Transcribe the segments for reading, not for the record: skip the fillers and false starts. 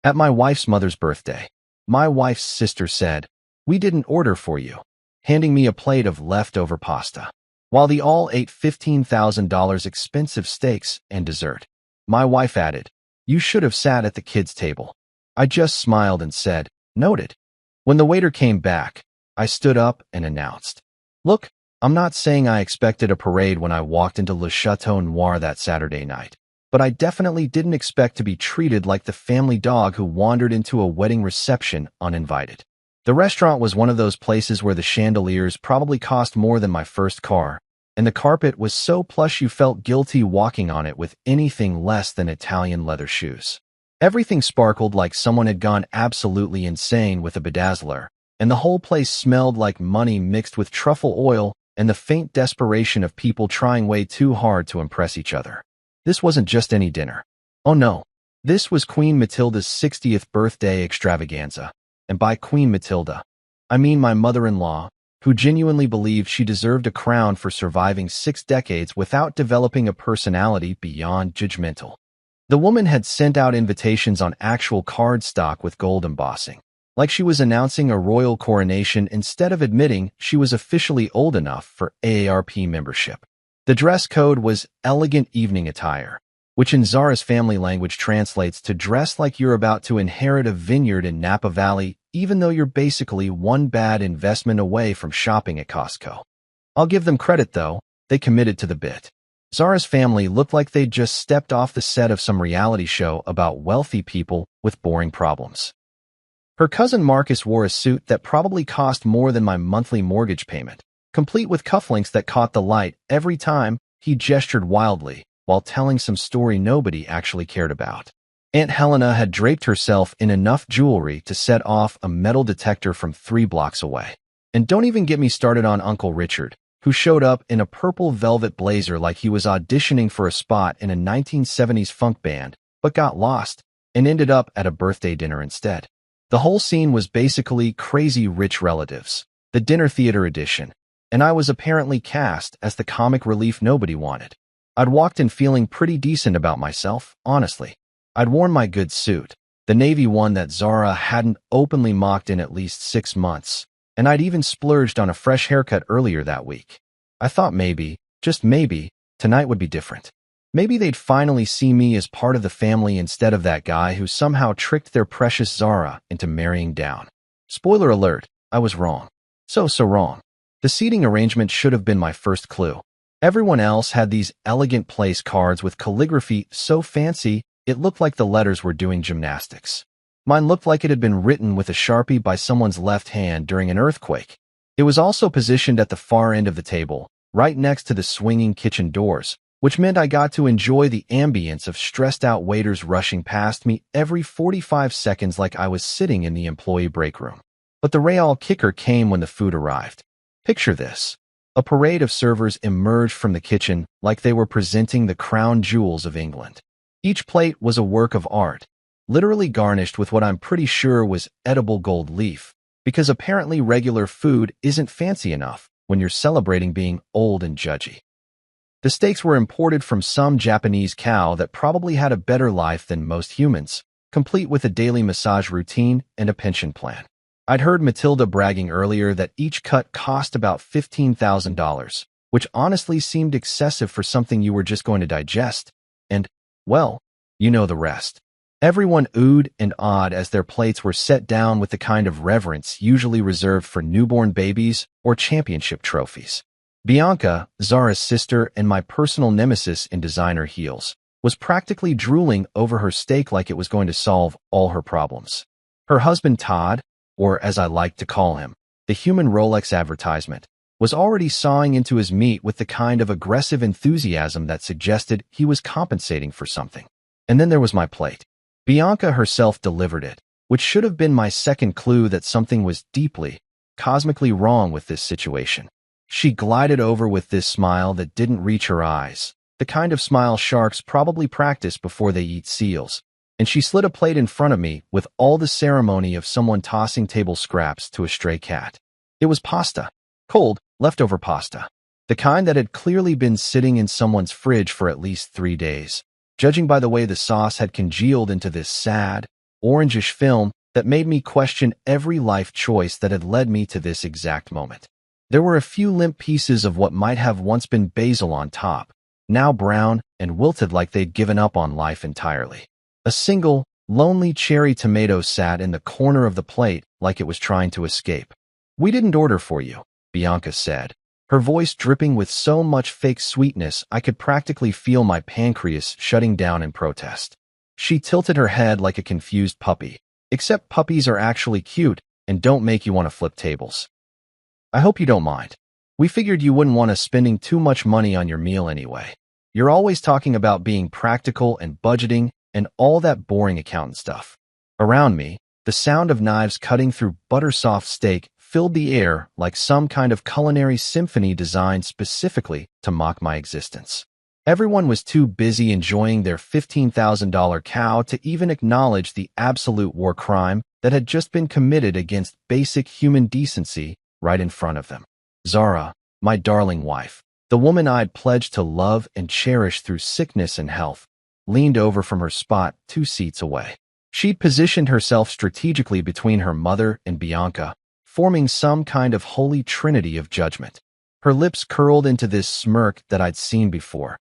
At my wife's mother's birthday, my wife's sister said, "We didn't order for you," handing me a plate of leftover pasta. While they all ate $15,000 expensive steaks and dessert, my wife added, "You should have sat at the kids' table." I just smiled and said, "Noted." When the waiter came back, I stood up and announced, "Look, I'm not saying I expected a parade when I walked into Le Chateau Noir that Saturday night, but I definitely didn't expect to be treated like the family dog who wandered into a wedding reception uninvited." The restaurant was one of those places where the chandeliers probably cost more than my first car, and the carpet was so plush you felt guilty walking on it with anything less than Italian leather shoes. Everything sparkled like someone had gone absolutely insane with a bedazzler, and the whole place smelled like money mixed with truffle oil and the faint desperation of people trying way too hard to impress each other. This wasn't just any dinner. Oh no, this was Queen Matilda's 60th birthday extravaganza. And by Queen Matilda, I mean my mother-in-law, who genuinely believed she deserved a crown for surviving 6 decades without developing a personality beyond judgmental. The woman had sent out invitations on actual cardstock with gold embossing, like she was announcing a royal coronation instead of admitting she was officially old enough for AARP membership. The dress code was elegant evening attire, which in Zara's family language translates to dress like you're about to inherit a vineyard in Napa Valley, even though you're basically one bad investment away from shopping at Costco. I'll give them credit though, they committed to the bit. Zara's family looked like they'd just stepped off the set of some reality show about wealthy people with boring problems. Her cousin Marcus wore a suit that probably cost more than my monthly mortgage payment, complete with cufflinks that caught the light every time he gestured wildly while telling some story nobody actually cared about. Aunt Helena had draped herself in enough jewelry to set off a metal detector from 3 blocks away. And don't even get me started on Uncle Richard, who showed up in a purple velvet blazer like he was auditioning for a spot in a 1970s funk band, but got lost and ended up at a birthday dinner instead. The whole scene was basically Crazy Rich Relatives, the dinner theater edition, and I was apparently cast as the comic relief nobody wanted. I'd walked in feeling pretty decent about myself, honestly. I'd worn my good suit, the navy one that Zara hadn't openly mocked in at least 6 months, and I'd even splurged on a fresh haircut earlier that week. I thought maybe, just maybe, tonight would be different. Maybe they'd finally see me as part of the family instead of that guy who somehow tricked their precious Zara into marrying down. Spoiler alert, I was wrong. So wrong. The seating arrangement should have been my first clue. Everyone else had these elegant place cards with calligraphy so fancy it looked like the letters were doing gymnastics. Mine looked like it had been written with a Sharpie by someone's left hand during an earthquake. It was also positioned at the far end of the table, right next to the swinging kitchen doors, which meant I got to enjoy the ambience of stressed-out waiters rushing past me every 45 seconds like I was sitting in the employee break room. But the real kicker came when the food arrived. Picture this. A parade of servers emerged from the kitchen like they were presenting the crown jewels of England. Each plate was a work of art, literally garnished with what I'm pretty sure was edible gold leaf, because apparently regular food isn't fancy enough when you're celebrating being old and judgy. The steaks were imported from some Japanese cow that probably had a better life than most humans, complete with a daily massage routine and a pension plan. I'd heard Matilda bragging earlier that each cut cost about $15,000, which honestly seemed excessive for something you were just going to digest. And, well, you know the rest. Everyone oohed and awed as their plates were set down with the kind of reverence usually reserved for newborn babies or championship trophies. Bianca, Zara's sister and my personal nemesis in designer heels, was practically drooling over her steak like it was going to solve all her problems. Her husband Todd, or as I like to call him, the human Rolex advertisement, was already sawing into his meat with the kind of aggressive enthusiasm that suggested he was compensating for something. And then there was my plate. Bianca herself delivered it, which should have been my second clue that something was deeply, cosmically wrong with this situation. She glided over with this smile that didn't reach her eyes, the kind of smile sharks probably practice before they eat seals, and she slid a plate in front of me with all the ceremony of someone tossing table scraps to a stray cat. It was pasta. Cold, leftover pasta. The kind that had clearly been sitting in someone's fridge for at least 3 days. Judging by the way the sauce had congealed into this sad, orangish film that made me question every life choice that had led me to this exact moment. There were a few limp pieces of what might have once been basil on top, now brown and wilted like they'd given up on life entirely. A single, lonely cherry tomato sat in the corner of the plate like it was trying to escape. "We didn't order for you," Bianca said, her voice dripping with so much fake sweetness I could practically feel my pancreas shutting down in protest. She tilted her head like a confused puppy, except puppies are actually cute and don't make you want to flip tables. "I hope you don't mind. We figured you wouldn't want us spending too much money on your meal anyway. You're always talking about being practical and budgeting and all that boring accountant stuff." Around me, the sound of knives cutting through butter-soft steak filled the air like some kind of culinary symphony designed specifically to mock my existence. Everyone was too busy enjoying their $15,000 cow to even acknowledge the absolute war crime that had just been committed against basic human decency right in front of them. Zara, my darling wife, the woman I'd pledged to love and cherish through sickness and health, leaned over from her spot 2 seats away. She'd positioned herself strategically between her mother and Bianca, forming some kind of holy trinity of judgment. Her lips curled into this smirk that I'd seen before,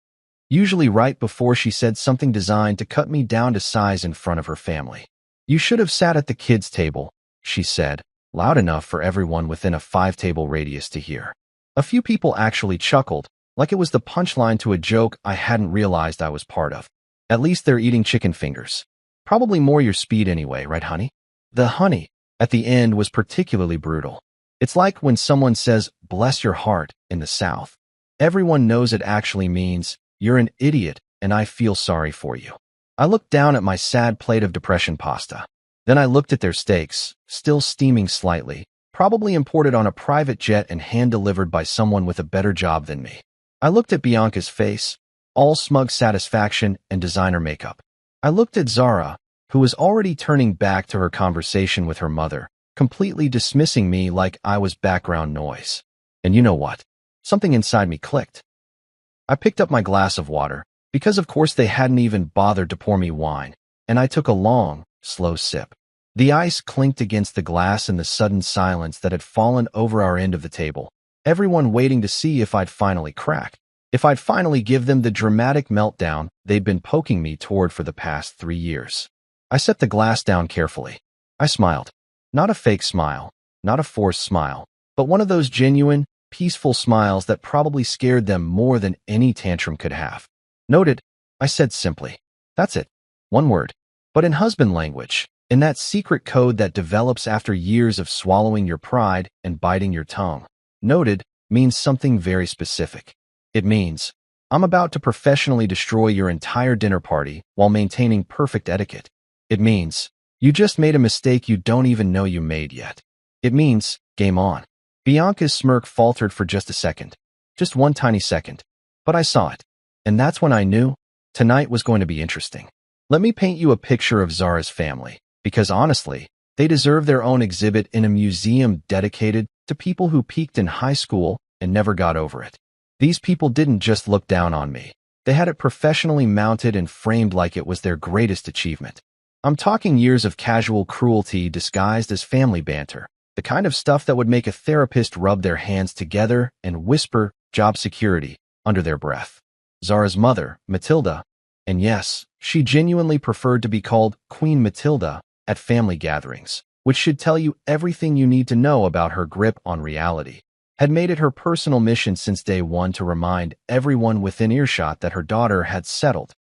usually right before she said something designed to cut me down to size in front of her family. "You should have sat at the kids' table," she said, loud enough for everyone within a 5-table radius to hear. A few people actually chuckled, like it was the punchline to a joke I hadn't realized I was part of. "At least they're eating chicken fingers. Probably more your speed anyway, right, honey?" The honey at the end was particularly brutal. It's like when someone says, "bless your heart," in the South. Everyone knows it actually means, "you're an idiot and I feel sorry for you." I looked down at my sad plate of depression pasta. Then I looked at their steaks, still steaming slightly, probably imported on a private jet and hand-delivered by someone with a better job than me. I looked at Bianca's face, all smug satisfaction and designer makeup. I looked at Zara, who was already turning back to her conversation with her mother, completely dismissing me like I was background noise. And you know what? Something inside me clicked. I picked up my glass of water, because of course they hadn't even bothered to pour me wine, and I took a long, slow sip. The ice clinked against the glass in the sudden silence that had fallen over our end of the table, everyone waiting to see if I'd finally crack, if I'd finally give them the dramatic meltdown they'd been poking me toward for the past 3 years. I set the glass down carefully. I smiled. Not a fake smile, not a forced smile, but one of those genuine, peaceful smiles that probably scared them more than any tantrum could have. "Noted," I said simply. That's it. One word. But in husband language, in that secret code that develops after years of swallowing your pride and biting your tongue. Noted means something very specific. It means, I'm about to professionally destroy your entire dinner party while maintaining perfect etiquette. It means, you just made a mistake you don't even know you made yet. It means, game on. Bianca's smirk faltered for just a second. Just one tiny second. But I saw it. And that's when I knew tonight was going to be interesting. Let me paint you a picture of Zara's family, because honestly, they deserve their own exhibit in a museum dedicated to people who peaked in high school and never got over it. These people didn't just look down on me. They had it professionally mounted and framed like it was their greatest achievement. I'm talking years of casual cruelty disguised as family banter, the kind of stuff that would make a therapist rub their hands together and whisper job security under their breath. Zara's mother, Matilda, and yes, she genuinely preferred to be called Queen Matilda at family gatherings, which should tell you everything you need to know about her grip on reality, had made it her personal mission since day one to remind everyone within earshot that her daughter had settled.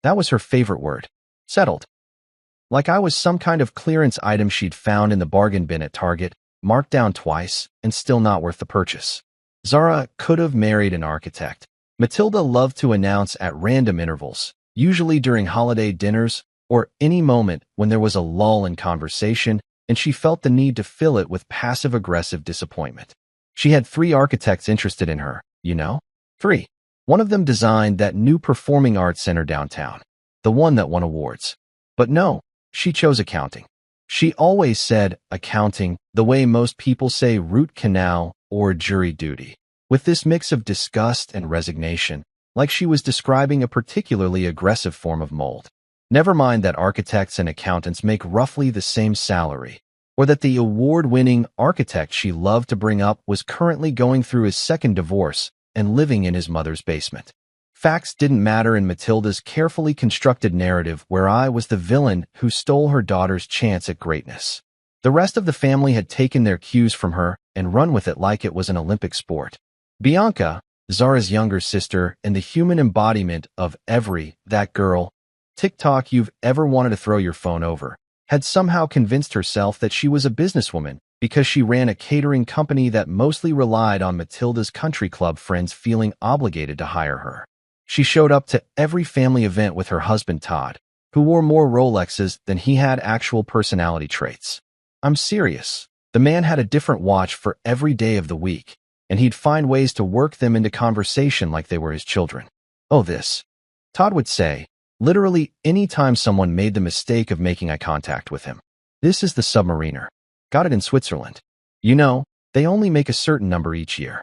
That was her favorite word. Settled. Like I was some kind of clearance item she'd found in the bargain bin at Target, marked down twice, and still not worth the purchase. Zara could have married an architect. Matilda loved to announce at random intervals, usually during holiday dinners or any moment when there was a lull in conversation and she felt the need to fill it with passive-aggressive disappointment. She had 3 architects interested in her, you know? 3. One of them designed that new performing arts center downtown, the one that won awards. But no, she chose accounting. She always said accounting the way most people say root canal or jury duty, with this mix of disgust and resignation, like she was describing a particularly aggressive form of mold. Never mind that architects and accountants make roughly the same salary, or that the award-winning architect she loved to bring up was currently going through his second divorce and living in his mother's basement. Facts didn't matter in Matilda's carefully constructed narrative where I was the villain who stole her daughter's chance at greatness. The rest of the family had taken their cues from her and run with it like it was an Olympic sport. Bianca, Zara's younger sister and the human embodiment of that girl, TikTok you've ever wanted to throw your phone over, had somehow convinced herself that she was a businesswoman because she ran a catering company that mostly relied on Matilda's country club friends feeling obligated to hire her. She showed up to every family event with her husband Todd, who wore more Rolexes than he had actual personality traits. I'm serious. The man had a different watch for every day of the week, and he'd find ways to work them into conversation like they were his children. Oh, this, Todd would say, literally any time someone made the mistake of making eye contact with him. This is the Submariner. Got it in Switzerland. You know, they only make a certain number each year.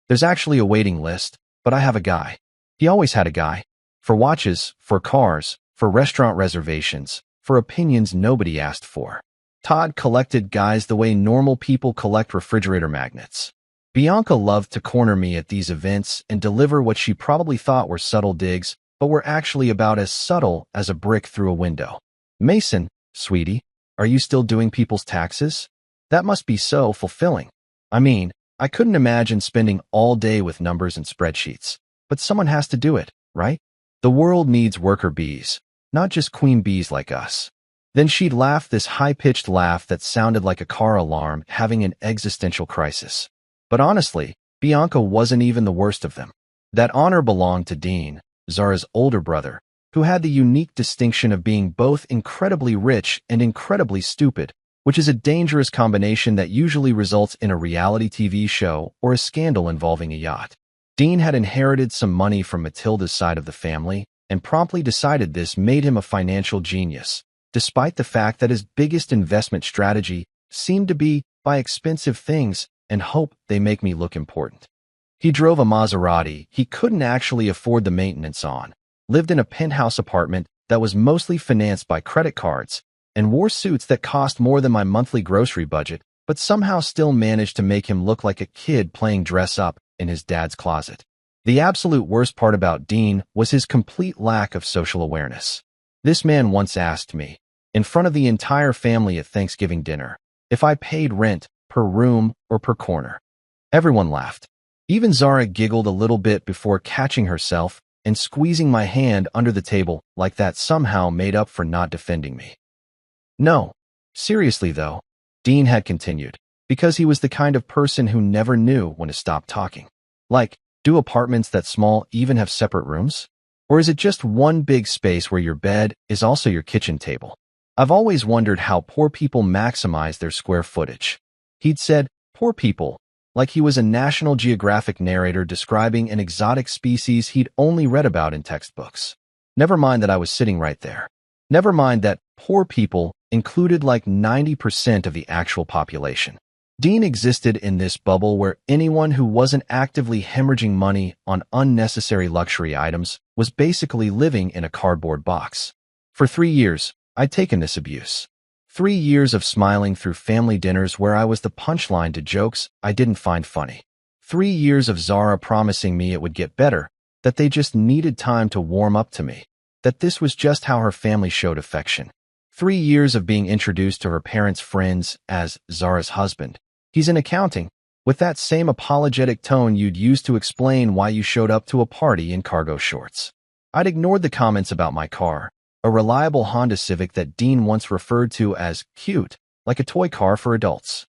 There's actually a waiting list, but I have a guy. He always had a guy. For watches, for cars, for restaurant reservations, for opinions nobody asked for. Todd collected guys the way normal people collect refrigerator magnets. Bianca loved to corner me at these events and deliver what she probably thought were subtle digs, but were actually about as subtle as a brick through a window. Mason, sweetie, are you still doing people's taxes? That must be so fulfilling. I mean, I couldn't imagine spending all day with numbers and spreadsheets, but someone has to do it, right? The world needs worker bees, not just queen bees like us. Then she'd laugh this high-pitched laugh that sounded like a car alarm having an existential crisis. But honestly, Bianca wasn't even the worst of them. That honor belonged to Dean, Zara's older brother, who had the unique distinction of being both incredibly rich and incredibly stupid, which is a dangerous combination that usually results in a reality TV show or a scandal involving a yacht. Dean had inherited some money from Matilda's side of the family and promptly decided this made him a financial genius, despite the fact that his biggest investment strategy seemed to be buy expensive things and hope they make me look important. He drove a Maserati he couldn't actually afford the maintenance on, lived in a penthouse apartment that was mostly financed by credit cards, and wore suits that cost more than my monthly grocery budget, but somehow still managed to make him look like a kid playing dress-up in his dad's closet. The absolute worst part about Dean was his complete lack of social awareness. This man once asked me, in front of the entire family at Thanksgiving dinner, if I paid rent per room or per corner. Everyone laughed. Even Zara giggled a little bit before catching herself and squeezing my hand under the table like that somehow made up for not defending me. No, seriously though, Dean had continued, because he was the kind of person who never knew when to stop talking. Like, do apartments that small even have separate rooms? Or is it just one big space where your bed is also your kitchen table? I've always wondered how poor people maximize their square footage. He'd said, poor people, like he was a National Geographic narrator describing an exotic species he'd only read about in textbooks. Never mind that I was sitting right there. Never mind that poor people included like 90% of the actual population. Dean existed in this bubble where anyone who wasn't actively hemorrhaging money on unnecessary luxury items was basically living in a cardboard box. For 3 years, I'd taken this abuse. 3 years of smiling through family dinners where I was the punchline to jokes I didn't find funny. 3 years of Zara promising me it would get better, that they just needed time to warm up to me, that this was just how her family showed affection. 3 years of being introduced to her parents' friends as Zara's husband. He's in accounting, with that same apologetic tone you'd use to explain why you showed up to a party in cargo shorts. I'd ignored the comments about my car, a reliable Honda Civic that Dean once referred to as cute, like a toy car for adults.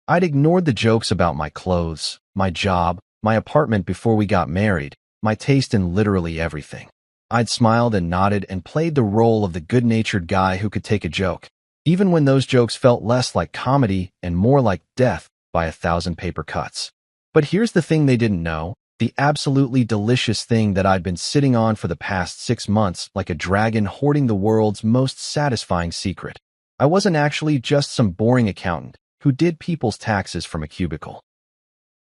I'd ignored the jokes about my clothes, my job, my apartment before we got married, my taste in literally everything. I'd smiled and nodded and played the role of the good-natured guy who could take a joke, even when those jokes felt less like comedy and more like death by 1,000 paper cuts. But here's the thing they didn't know, the absolutely delicious thing that I'd been sitting on for the past 6 months like a dragon hoarding the world's most satisfying secret. I wasn't actually just some boring accountant who did people's taxes from a cubicle.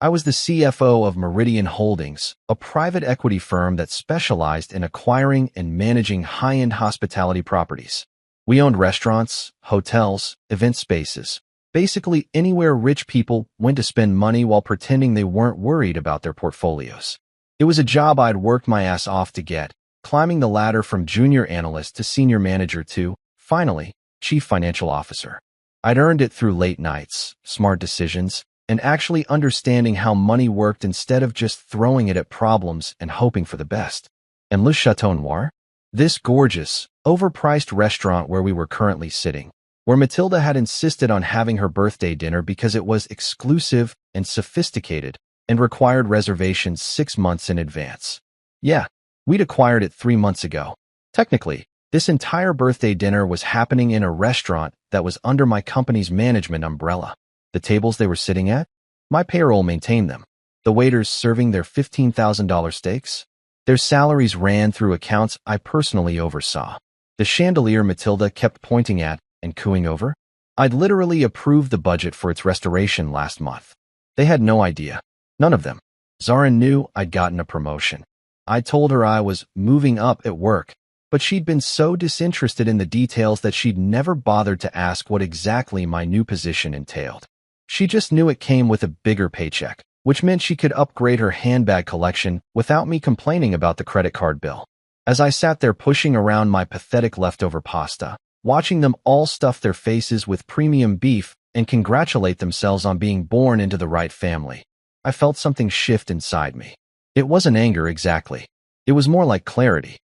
I was the CFO of Meridian Holdings, a private equity firm that specialized in acquiring and managing high-end hospitality properties. We owned restaurants, hotels, event spaces, basically anywhere rich people went to spend money while pretending they weren't worried about their portfolios. It was a job I'd worked my ass off to get, climbing the ladder from junior analyst to senior manager to, finally, chief financial officer. I'd earned it through late nights, smart decisions, and actually understanding how money worked instead of just throwing it at problems and hoping for the best. And Le Chateau Noir? This gorgeous, overpriced restaurant where we were currently sitting, where Matilda had insisted on having her birthday dinner because it was exclusive and sophisticated and required reservations 6 months in advance. Yeah, we'd acquired it 3 months ago. Technically, this entire birthday dinner was happening in a restaurant that was under my company's management umbrella. The tables they were sitting at? My payroll maintained them. The waiters serving their $15,000 steaks? Their salaries ran through accounts I personally oversaw. The chandelier Matilda kept pointing at and cooing over? I'd literally approved the budget for its restoration last month. They had no idea. None of them. Zara knew I'd gotten a promotion. I told her I was moving up at work, but she'd been so disinterested in the details that she'd never bothered to ask what exactly my new position entailed. She just knew it came with a bigger paycheck, which meant she could upgrade her handbag collection without me complaining about the credit card bill. As I sat there pushing around my pathetic leftover pasta, watching them all stuff their faces with premium beef and congratulate themselves on being born into the right family, I felt something shift inside me. It wasn't anger exactly. It was more like clarity.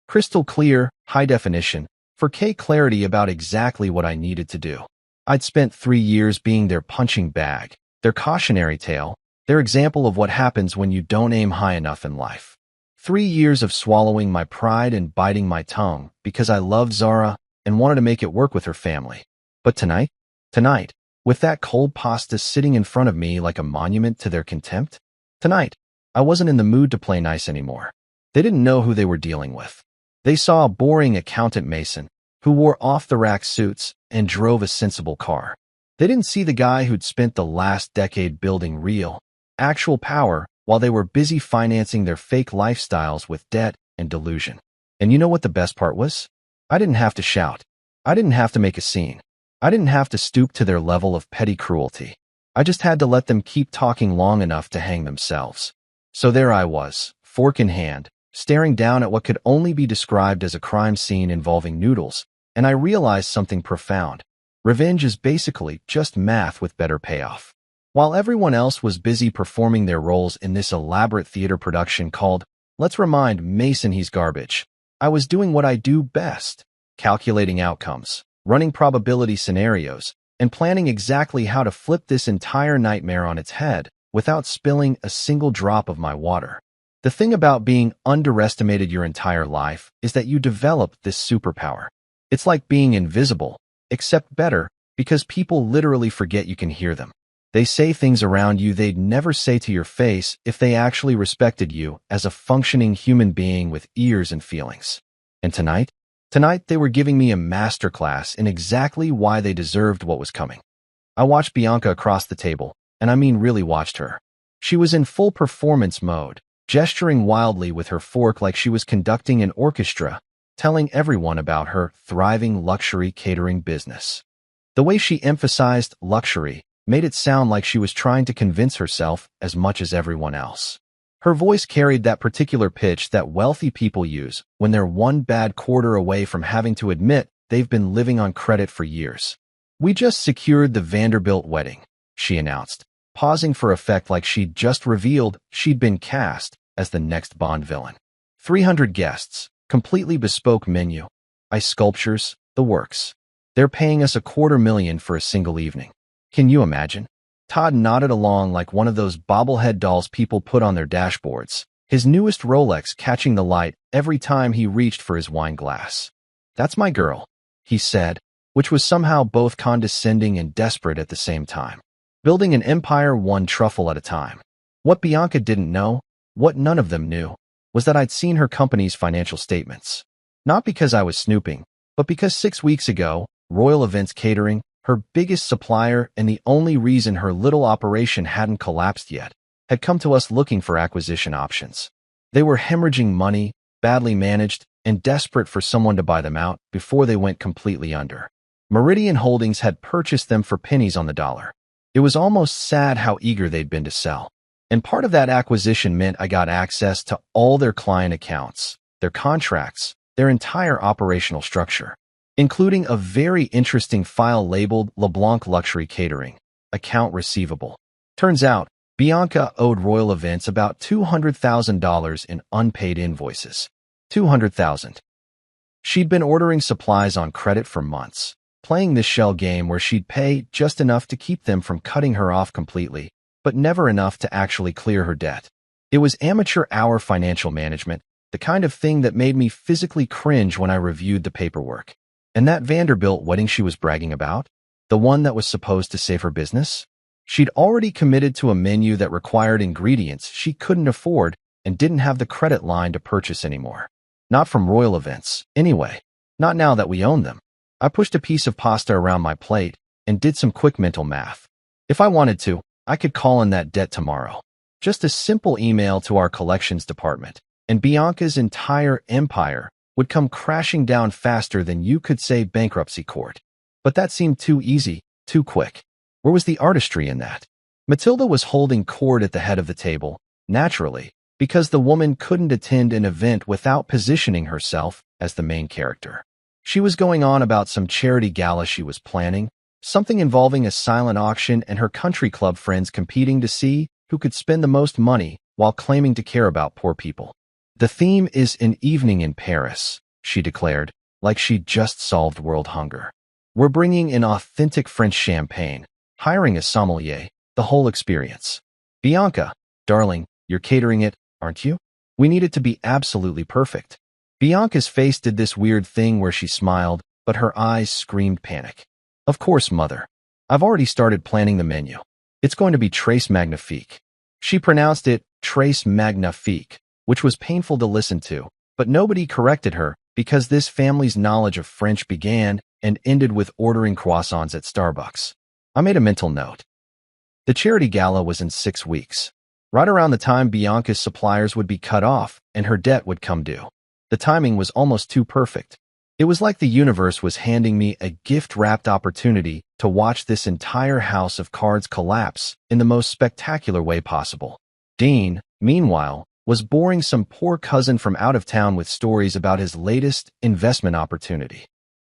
Crystal clear, high definition, 4K clarity about exactly what I needed to do. I'd spent 3 years being their punching bag, their cautionary tale, their example of what happens when you don't aim high enough in life. 3 years of swallowing my pride and biting my tongue because I loved Zara and wanted to make it work with her family. But tonight, with that cold pasta sitting in front of me like a monument to their contempt, tonight, I wasn't in the mood to play nice anymore. They didn't know who they were dealing with. They saw a boring accountant Mason who wore off-the-rack suits and drove a sensible car. They didn't see the guy who'd spent the last decade building real, actual power while they were busy financing their fake lifestyles with debt and delusion. And you know what the best part was? I didn't have to shout. I didn't have to make a scene. I didn't have to stoop to their level of petty cruelty. I just had to let them keep talking long enough to hang themselves. So there I was, fork in hand, staring down at what could only be described as a crime scene involving noodles, and I realized something profound. Revenge is basically just math with better payoff. While everyone else was busy performing their roles in this elaborate theater production called Let's Remind Mason He's Garbage, I was doing what I do best, calculating outcomes, running probability scenarios, and planning exactly how to flip this entire nightmare on its head without spilling a single drop of my water. The thing about being underestimated your entire life is that you develop this superpower. It's like being invisible, except better, because people literally forget you can hear them. They say things around you they'd never say to your face if they actually respected you as a functioning human being with ears and feelings. And tonight they were giving me a masterclass in exactly why they deserved what was coming. I watched Bianca across the table, and I mean really watched her. She was in full performance mode, gesturing wildly with her fork like she was conducting an orchestra, telling everyone about her thriving luxury catering business. The way she emphasized luxury made it sound like she was trying to convince herself as much as everyone else. Her voice carried that particular pitch that wealthy people use when they're one bad quarter away from having to admit they've been living on credit for years. "We just secured the Vanderbilt wedding," she announced, pausing for effect like she'd just revealed she'd been cast as the next Bond villain. 300 guests, completely bespoke menu, ice sculptures, the works. They're paying us $250,000 for a single evening. Can you imagine? Todd nodded along like one of those bobblehead dolls people put on their dashboards, his newest Rolex catching the light every time he reached for his wine glass. "That's my girl," he said, which was somehow both condescending and desperate at the same time. Building an empire one truffle at a time. What Bianca didn't know, what none of them knew, was that I'd seen her company's financial statements. Not because I was snooping, but because 6 weeks ago, Royal Events Catering her biggest supplier and the only reason her little operation hadn't collapsed yet, had come to us looking for acquisition options. They were hemorrhaging money, badly managed, and desperate for someone to buy them out before they went completely under. Meridian Holdings had purchased them for pennies on the dollar. It was almost sad how eager they'd been to sell. And part of that acquisition meant I got access to all their client accounts, their contracts, their entire operational structure, including a very interesting file labeled LeBlanc Luxury Catering, account receivable. Turns out, Bianca owed Royal Events about $200,000 in unpaid invoices. $200,000. She'd been ordering supplies on credit for months, playing this shell game where she'd pay just enough to keep them from cutting her off completely, but never enough to actually clear her debt. It was amateur hour financial management, the kind of thing that made me physically cringe when I reviewed the paperwork. And that Vanderbilt wedding she was bragging about? The one that was supposed to save her business? She'd already committed to a menu that required ingredients she couldn't afford and didn't have the credit line to purchase anymore. Not from Royal Events, anyway. Not now that we own them. I pushed a piece of pasta around my plate and did some quick mental math. If I wanted to, I could call in that debt tomorrow. Just a simple email to our collections department, and Bianca's entire empire would come crashing down faster than you could say bankruptcy court. But that seemed too easy, too quick. Where was the artistry in that? Matilda was holding court at the head of the table, naturally, because the woman couldn't attend an event without positioning herself as the main character. She was going on about some charity gala she was planning, something involving a silent auction and her country club friends competing to see who could spend the most money while claiming to care about poor people. The theme is an evening in Paris, she declared, like she'd just solved world hunger. We're bringing in authentic French champagne, hiring a sommelier, the whole experience. Bianca, darling, you're catering it, aren't you? We need it to be absolutely perfect. Bianca's face did this weird thing where she smiled, but her eyes screamed panic. Of course, mother. I've already started planning the menu. It's going to be Tres Magnifique. She pronounced it Tres Magnifique, which was painful to listen to, but nobody corrected her because this family's knowledge of French began and ended with ordering croissants at Starbucks. I made a mental note. The charity gala was in 6 weeks, right around the time Bianca's suppliers would be cut off and her debt would come due. The timing was almost too perfect. It was like the universe was handing me a gift-wrapped opportunity to watch this entire house of cards collapse in the most spectacular way possible. Dean, meanwhile, was boring some poor cousin from out of town with stories about his latest investment opportunity.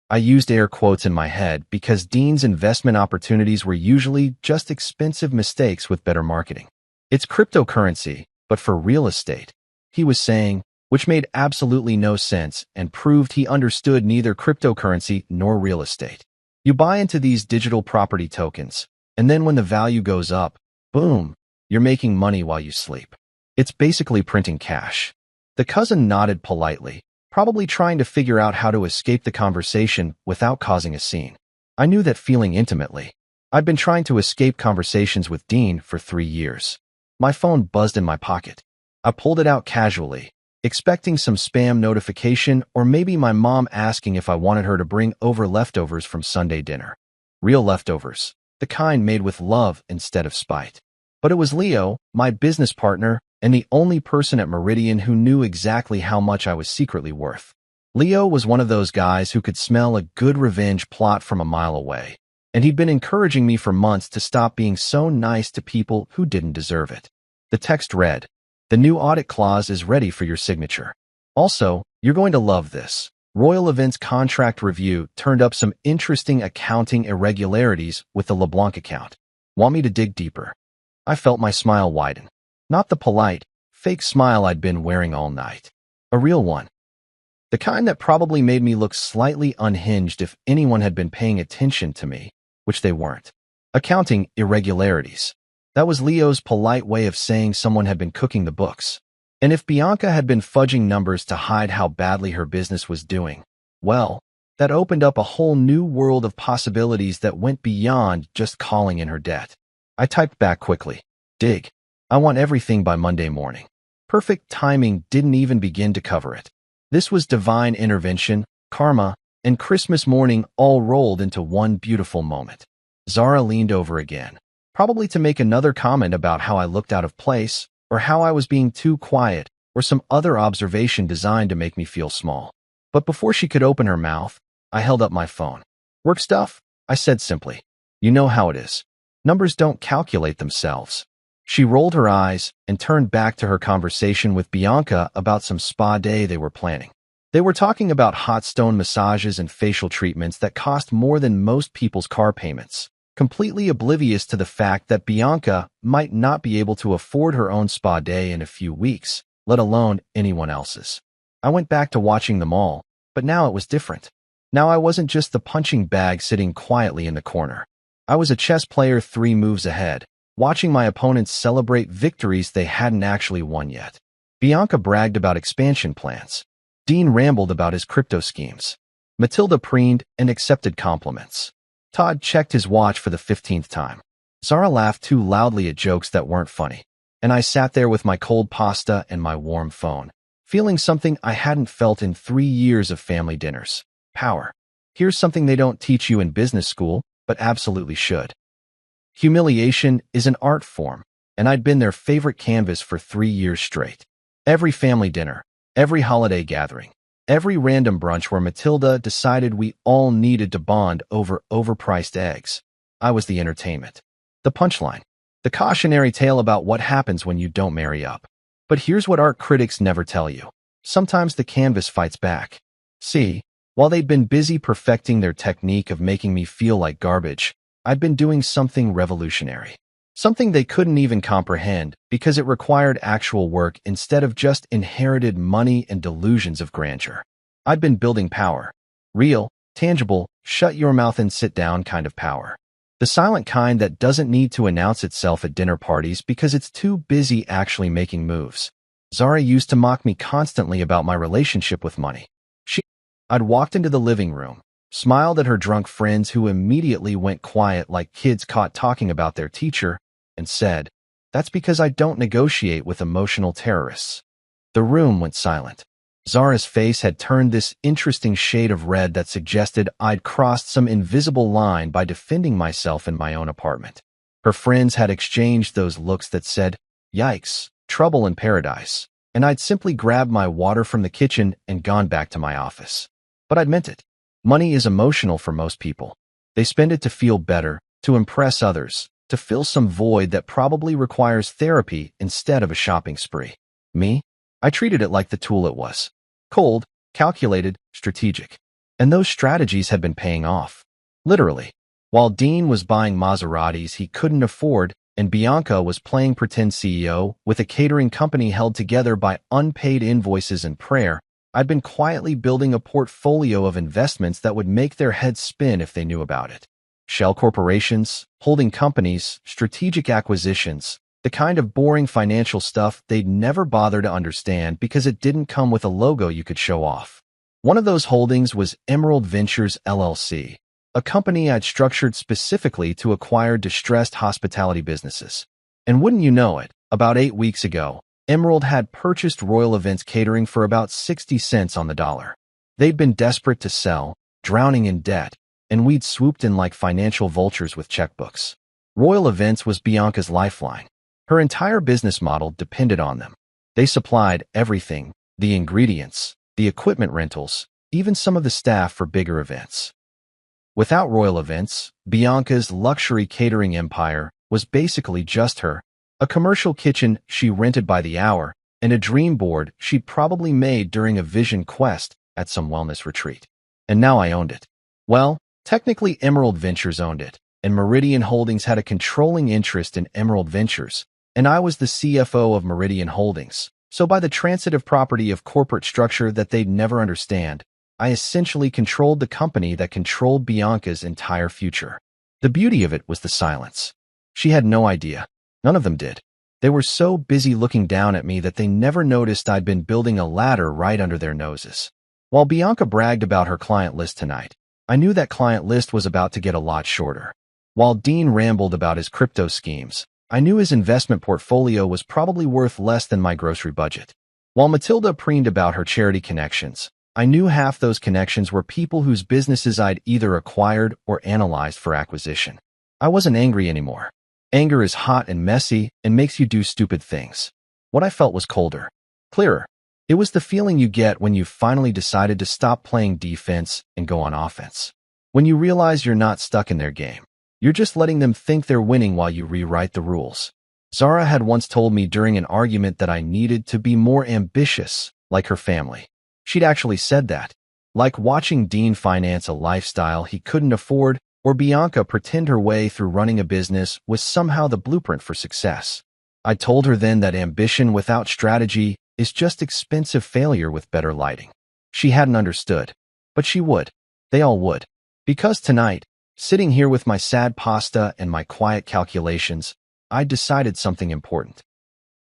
I used air quotes in my head because Dean's investment opportunities were usually just expensive mistakes with better marketing. It's cryptocurrency, but for real estate, he was saying, which made absolutely no sense and proved he understood neither cryptocurrency nor real estate. You buy into these digital property tokens, and then when the value goes up, boom, you're making money while you sleep. It's basically printing cash. The cousin nodded politely, probably trying to figure out how to escape the conversation without causing a scene. I knew that feeling intimately. I'd been trying to escape conversations with Dean for 3 years. My phone buzzed in my pocket. I pulled it out casually, expecting some spam notification or maybe my mom asking if I wanted her to bring over leftovers from Sunday dinner. Real leftovers, the kind made with love instead of spite. But it was Leo, my business partner, and the only person at Meridian who knew exactly how much I was secretly worth. Leo was one of those guys who could smell a good revenge plot from a mile away, and he'd been encouraging me for months to stop being so nice to people who didn't deserve it. The text read, "The new audit clause is ready for your signature. Also, you're going to love this. Royal Events contract review turned up some interesting accounting irregularities with the LeBlanc account. Want me to dig deeper?" I felt my smile widen. Not the polite, fake smile I'd been wearing all night. A real one. The kind that probably made me look slightly unhinged if anyone had been paying attention to me, which they weren't. Accounting irregularities. That was Leo's polite way of saying someone had been cooking the books. And if Bianca had been fudging numbers to hide how badly her business was doing, well, that opened up a whole new world of possibilities that went beyond just calling in her debt. I typed back quickly. Dig. I want everything by Monday morning. Perfect timing didn't even begin to cover it. This was divine intervention, karma, and Christmas morning all rolled into one beautiful moment. Zara leaned over again, probably to make another comment about how I looked out of place, or how I was being too quiet, or some other observation designed to make me feel small. But before she could open her mouth, I held up my phone. "Work stuff?" I said simply. "You know how it is. Numbers don't calculate themselves." She rolled her eyes and turned back to her conversation with Bianca about some spa day they were planning. They were talking about hot stone massages and facial treatments that cost more than most people's car payments, completely oblivious to the fact that Bianca might not be able to afford her own spa day in a few weeks, let alone anyone else's. I went back to watching them all, but now it was different. Now I wasn't just the punching bag sitting quietly in the corner. I was a chess player 3 moves ahead, watching my opponents celebrate victories they hadn't actually won yet. Bianca bragged about expansion plans. Dean rambled about his crypto schemes. Matilda preened and accepted compliments. Todd checked his watch for the 15th time. Zara laughed too loudly at jokes that weren't funny, and I sat there with my cold pasta and my warm phone, feeling something I hadn't felt in 3 years of family dinners. Power. Here's something they don't teach you in business school, but absolutely should. Humiliation is an art form, and I'd been their favorite canvas for 3 years straight. Every family dinner, every holiday gathering, every random brunch where Matilda decided we all needed to bond over overpriced eggs. I was the entertainment. The punchline. The cautionary tale about what happens when you don't marry up. But here's what art critics never tell you. Sometimes the canvas fights back. See, while they'd been busy perfecting their technique of making me feel like garbage, I'd been doing something revolutionary. Something they couldn't even comprehend because it required actual work instead of just inherited money and delusions of grandeur. I'd been building power. Real, tangible, shut your mouth and sit down kind of power. The silent kind that doesn't need to announce itself at dinner parties because it's too busy actually making moves. Zara used to mock me constantly about my relationship with money. I'd walked into the living room, smiled at her drunk friends who immediately went quiet like kids caught talking about their teacher, and said, "That's because I don't negotiate with emotional terrorists." The room went silent. Zara's face had turned this interesting shade of red that suggested I'd crossed some invisible line by defending myself in my own apartment. Her friends had exchanged those looks that said, "Yikes, trouble in paradise," and I'd simply grabbed my water from the kitchen and gone back to my office. But I'd meant it. Money is emotional for most people. They spend it to feel better, to impress others, to fill some void that probably requires therapy instead of a shopping spree. Me? I treated it like the tool it was. Cold, calculated, strategic. And those strategies had been paying off. Literally. While Dean was buying Maseratis he couldn't afford, and Bianca was playing pretend CEO with a catering company held together by unpaid invoices and prayer, I'd been quietly building a portfolio of investments that would make their heads spin if they knew about it. Shell corporations, holding companies, strategic acquisitions, the kind of boring financial stuff they'd never bother to understand because it didn't come with a logo you could show off. One of those holdings was Emerald Ventures LLC, a company I'd structured specifically to acquire distressed hospitality businesses. And wouldn't you know it, about 8 weeks ago, Emerald had purchased Royal Events Catering for about 60 cents on the dollar. They'd been desperate to sell, drowning in debt, and we'd swooped in like financial vultures with checkbooks. Royal Events was Bianca's lifeline. Her entire business model depended on them. They supplied everything, the ingredients, the equipment rentals, even some of the staff for bigger events. Without Royal Events, Bianca's luxury catering empire was basically just her, a commercial kitchen she rented by the hour, and a dream board she'd probably made during a vision quest at some wellness retreat. And now I owned it. Well, technically Emerald Ventures owned it, and Meridian Holdings had a controlling interest in Emerald Ventures, and I was the CFO of Meridian Holdings. So by the transitive property of corporate structure that they'd never understand, I essentially controlled the company that controlled Bianca's entire future. The beauty of it was the silence. She had no idea. None of them did. They were so busy looking down at me that they never noticed I'd been building a ladder right under their noses. While Bianca bragged about her client list tonight, I knew that client list was about to get a lot shorter. While Dean rambled about his crypto schemes, I knew his investment portfolio was probably worth less than my grocery budget. While Matilda preened about her charity connections, I knew half those connections were people whose businesses I'd either acquired or analyzed for acquisition. I wasn't angry anymore. Anger is hot and messy and makes you do stupid things. What I felt was colder, clearer. It was the feeling you get when you've finally decided to stop playing defense and go on offense. When you realize you're not stuck in their game. You're just letting them think they're winning while you rewrite the rules. Zara had once told me during an argument that I needed to be more ambitious, like her family. She'd actually said that. Like watching Dean finance a lifestyle he couldn't afford, or Bianca pretend her way through running a business was somehow the blueprint for success. I told her then that ambition without strategy is just expensive failure with better lighting. She hadn't understood, but she would. They all would. Because tonight, sitting here with my sad pasta and my quiet calculations, I decided something important.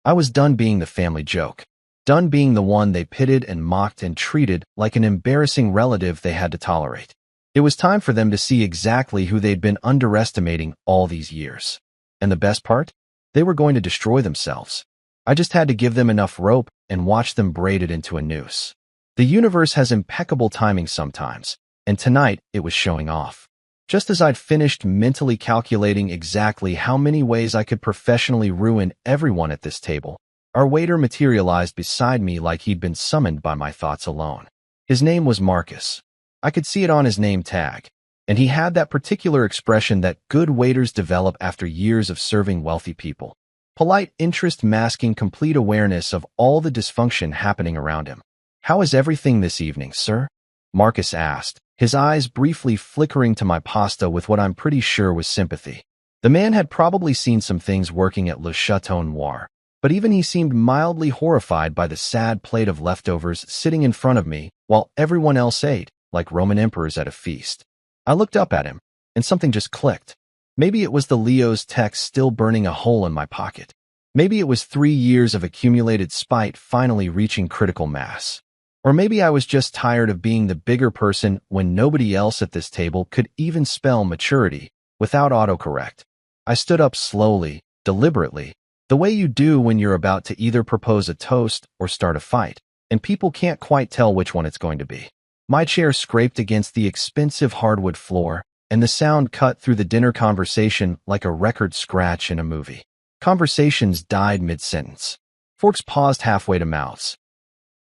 I was done being the family joke. Done being the one they pitted and mocked and treated like an embarrassing relative they had to tolerate. It was time for them to see exactly who they'd been underestimating all these years. And the best part? They were going to destroy themselves. I just had to give them enough rope and watch them braid it into a noose. The universe has impeccable timing sometimes, and tonight it was showing off. Just as I'd finished mentally calculating exactly how many ways I could professionally ruin everyone at this table, our waiter materialized beside me like he'd been summoned by my thoughts alone. His name was Marcus. I could see it on his name tag, and he had that particular expression that good waiters develop after years of serving wealthy people. Polite interest masking complete awareness of all the dysfunction happening around him. "How is everything this evening, sir?" Marcus asked, his eyes briefly flickering to my pasta with what I'm pretty sure was sympathy. The man had probably seen some things working at Le Chateau Noir, but even he seemed mildly horrified by the sad plate of leftovers sitting in front of me while everyone else ate, like Roman emperors at a feast. I looked up at him, and something just clicked. Maybe it was the Leo's text still burning a hole in my pocket. Maybe it was 3 years of accumulated spite finally reaching critical mass. Or maybe I was just tired of being the bigger person when nobody else at this table could even spell maturity without autocorrect. I stood up slowly, deliberately, the way you do when you're about to either propose a toast or start a fight, and people can't quite tell which one it's going to be. My chair scraped against the expensive hardwood floor, and the sound cut through the dinner conversation like a record scratch in a movie. Conversations died mid-sentence. Forks paused halfway to mouths.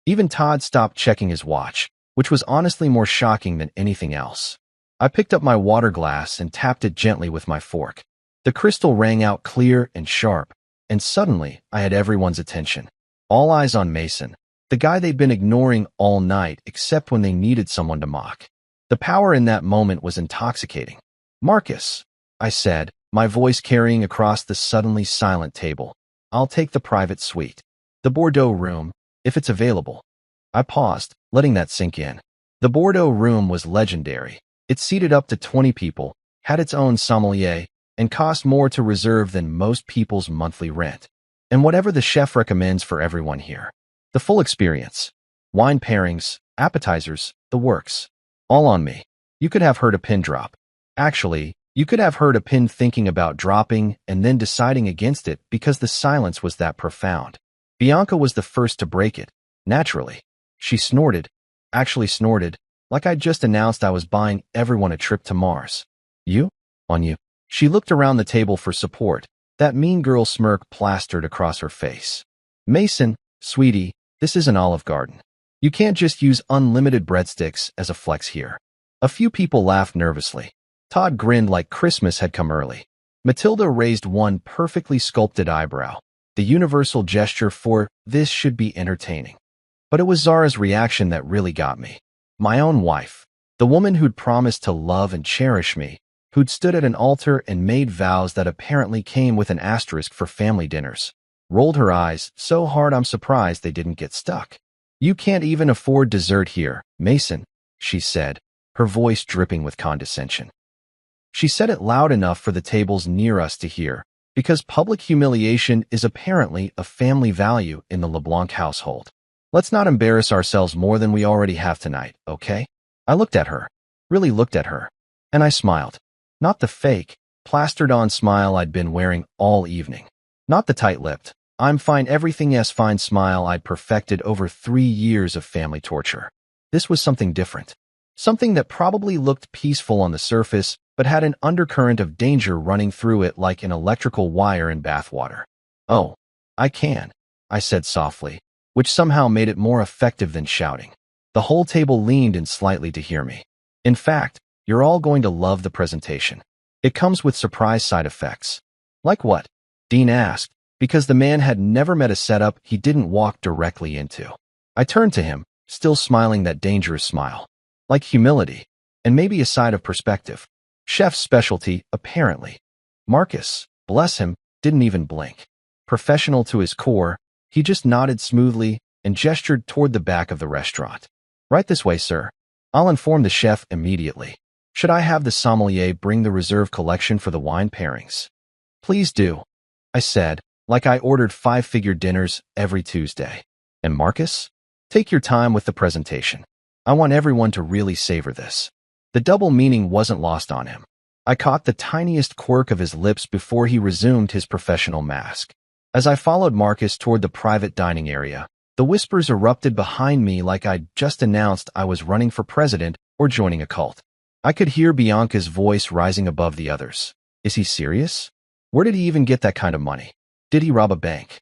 Even Todd stopped checking his watch, which was honestly more shocking than anything else. I picked up my water glass and tapped it gently with my fork. The crystal rang out clear and sharp, and suddenly I had everyone's attention. All eyes on Mason, the guy they'd been ignoring all night except when they needed someone to mock. The power in that moment was intoxicating. "Marcus," I said, my voice carrying across the suddenly silent table. "I'll take the private suite. The Bordeaux room, if it's available." I paused, letting that sink in. The Bordeaux room was legendary. It seated up to 20 people, had its own sommelier, and cost more to reserve than most people's monthly rent. And whatever the chef recommends for everyone here. The full experience. Wine pairings, appetizers, the works. All on me. You could have heard a pin drop. Actually, you could have heard a pin thinking about dropping and then deciding against it because the silence was that profound. Bianca was the first to break it, naturally. She snorted, actually snorted, like I'd just announced I was buying everyone a trip to Mars. "You? On you." She looked around the table for support, that mean girl smirk plastered across her face. "Mason, sweetie, this isn't Olive Garden. You can't just use unlimited breadsticks as a flex here." A few people laughed nervously. Todd grinned like Christmas had come early. Matilda raised one perfectly sculpted eyebrow, the universal gesture for "this should be entertaining." But it was Zara's reaction that really got me. My own wife, the woman who'd promised to love and cherish me, who'd stood at an altar and made vows that apparently came with an asterisk for family dinners, rolled her eyes so hard I'm surprised they didn't get stuck. "You can't even afford dessert here, Mason," she said, her voice dripping with condescension. She said it loud enough for the tables near us to hear, because public humiliation is apparently a family value in the LeBlanc household. "Let's not embarrass ourselves more than we already have tonight, okay?" I looked at her, really looked at her, and I smiled. Not the fake, plastered-on smile I'd been wearing all evening. Not the tight-lipped, "I'm fine, everything is fine" smile I'd perfected over 3 years of family torture. This was something different. Something that probably looked peaceful on the surface, but had an undercurrent of danger running through it like an electrical wire in bathwater. "Oh, I can," I said softly, which somehow made it more effective than shouting. The whole table leaned in slightly to hear me. "In fact, you're all going to love the presentation. It comes with surprise side effects." "Like what?" Dean asked, because the man had never met a setup he didn't walk directly into. I turned to him, still smiling that dangerous smile. "Like humility, and maybe a side of perspective. Chef's specialty, apparently." Marcus, bless him, didn't even blink. Professional to his core, he just nodded smoothly and gestured toward the back of the restaurant. "Right this way, sir. I'll inform the chef immediately. Should I have the sommelier bring the reserve collection for the wine pairings?" "Please do," I said, like I ordered 5-figure dinners every Tuesday. "And Marcus, take your time with the presentation. I want everyone to really savor this." The double meaning wasn't lost on him. I caught the tiniest quirk of his lips before he resumed his professional mask. As I followed Marcus toward the private dining area, the whispers erupted behind me like I'd just announced I was running for president or joining a cult. I could hear Bianca's voice rising above the others. "Is he serious? Where did he even get that kind of money? Did he rob a bank?"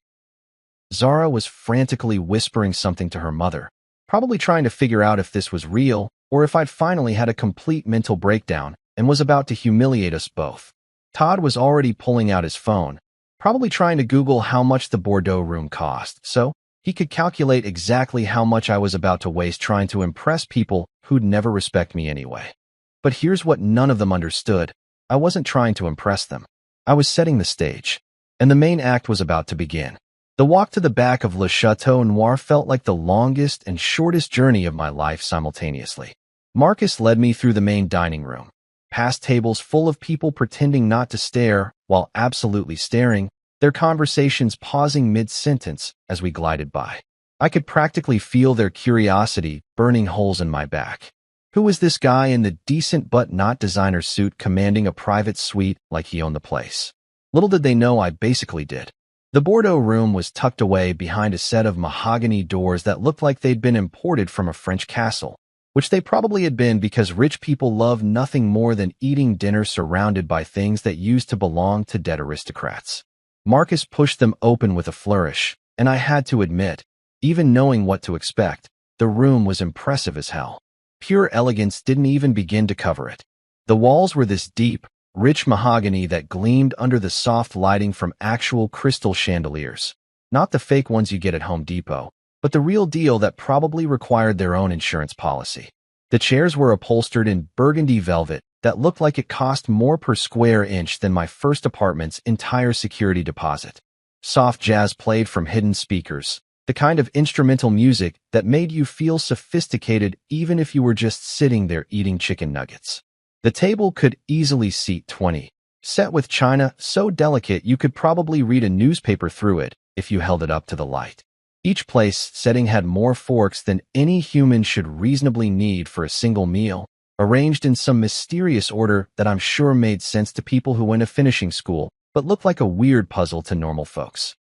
Zara was frantically whispering something to her mother, probably trying to figure out if this was real or if I'd finally had a complete mental breakdown and was about to humiliate us both. Todd was already pulling out his phone, probably trying to Google how much the Bordeaux room cost, so he could calculate exactly how much I was about to waste trying to impress people who'd never respect me anyway. But here's what none of them understood. I wasn't trying to impress them. I was setting the stage, and the main act was about to begin. The walk to the back of Le Chateau Noir felt like the longest and shortest journey of my life simultaneously. Marcus led me through the main dining room, past tables full of people pretending not to stare while absolutely staring, their conversations pausing mid-sentence as we glided by. I could practically feel their curiosity burning holes in my back. Who was this guy in the decent but not designer suit commanding a private suite like he owned the place? Little did they know I basically did. The Bordeaux room was tucked away behind a set of mahogany doors that looked like they'd been imported from a French castle, which they probably had been because rich people love nothing more than eating dinner surrounded by things that used to belong to dead aristocrats. Marcus pushed them open with a flourish, and I had to admit, even knowing what to expect, the room was impressive as hell. Pure elegance didn't even begin to cover it. The walls were this deep, rich mahogany that gleamed under the soft lighting from actual crystal chandeliers. Not the fake ones you get at Home Depot, but the real deal that probably required their own insurance policy. The chairs were upholstered in burgundy velvet that looked like it cost more per square inch than my first apartment's entire security deposit. Soft jazz played from hidden speakers, the kind of instrumental music that made you feel sophisticated even if you were just sitting there eating chicken nuggets. The table could easily seat 20, set with china so delicate you could probably read a newspaper through it if you held it up to the light. Each place setting had more forks than any human should reasonably need for a single meal, arranged in some mysterious order that I'm sure made sense to people who went to finishing school, but looked like a weird puzzle to normal folks.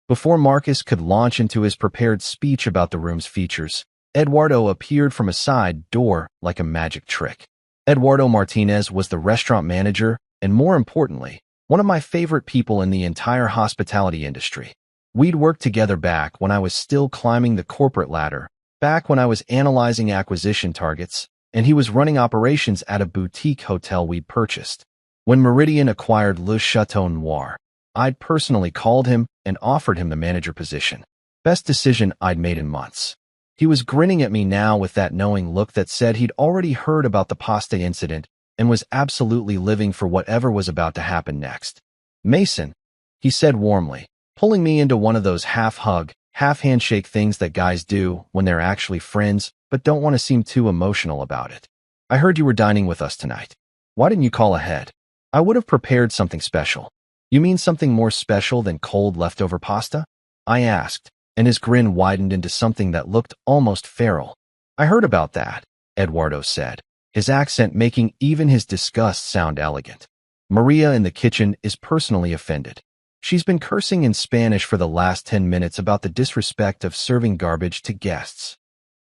Before Marcus could launch into his prepared speech about the room's features, Eduardo appeared from a side door like a magic trick. Eduardo Martinez was the restaurant manager and, more importantly, one of my favorite people in the entire hospitality industry. We'd worked together back when I was still climbing the corporate ladder, back when I was analyzing acquisition targets, and he was running operations at a boutique hotel we'd purchased. When Meridian acquired Le Chateau Noir, I'd personally called him and offered him the manager position. Best decision I'd made in months. He was grinning at me now with that knowing look that said he'd already heard about the pasta incident and was absolutely living for whatever was about to happen next. "Mason," he said warmly, pulling me into one of those half-hug, half-handshake things that guys do when they're actually friends but don't want to seem too emotional about it. "I heard you were dining with us tonight. Why didn't you call ahead? I would have prepared something special." "You mean something more special than cold leftover pasta?" I asked, and his grin widened into something that looked almost feral. "I heard about that," Eduardo said, his accent making even his disgust sound elegant. "Maria in the kitchen is personally offended. She's been cursing in Spanish for the last 10 minutes about the disrespect of serving garbage to guests."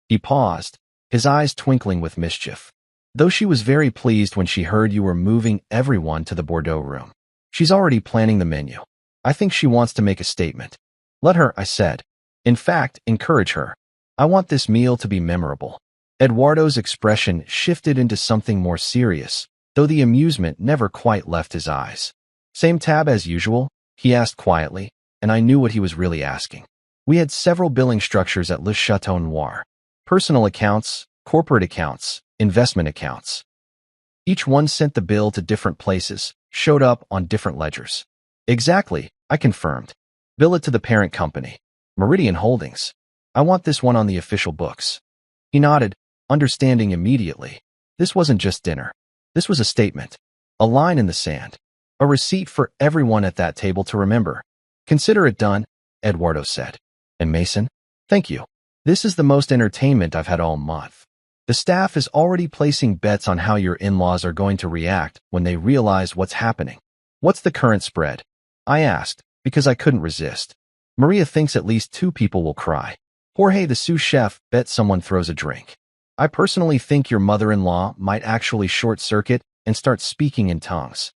He paused, his eyes twinkling with mischief. Though she was very pleased when she heard you were moving everyone to the Bordeaux room. She's already planning the menu. I think she wants to make a statement. Let her, I said. In fact, encourage her. I want this meal to be memorable. Eduardo's expression shifted into something more serious, though the amusement never quite left his eyes. Same tab as usual? He asked quietly, and I knew what he was really asking. We had several billing structures at Le Chateau Noir. Personal accounts, corporate accounts, investment accounts. Each one sent the bill to different places, showed up on different ledgers. Exactly, I confirmed. Bill it to the parent company, Meridian Holdings. I want this one on the official books. He nodded, understanding immediately. This wasn't just dinner. This was a statement. A line in the sand. A receipt for everyone at that table to remember. Consider it done, Eduardo said. And Mason? Thank you. This is the most entertainment I've had all month. The staff is already placing bets on how your in-laws are going to react when they realize what's happening. What's the current spread? I asked, because I couldn't resist. Maria thinks at least 2 people will cry. Jorge, the sous chef, bets someone throws a drink. I personally think your mother-in-law might actually short-circuit and start speaking in tongues.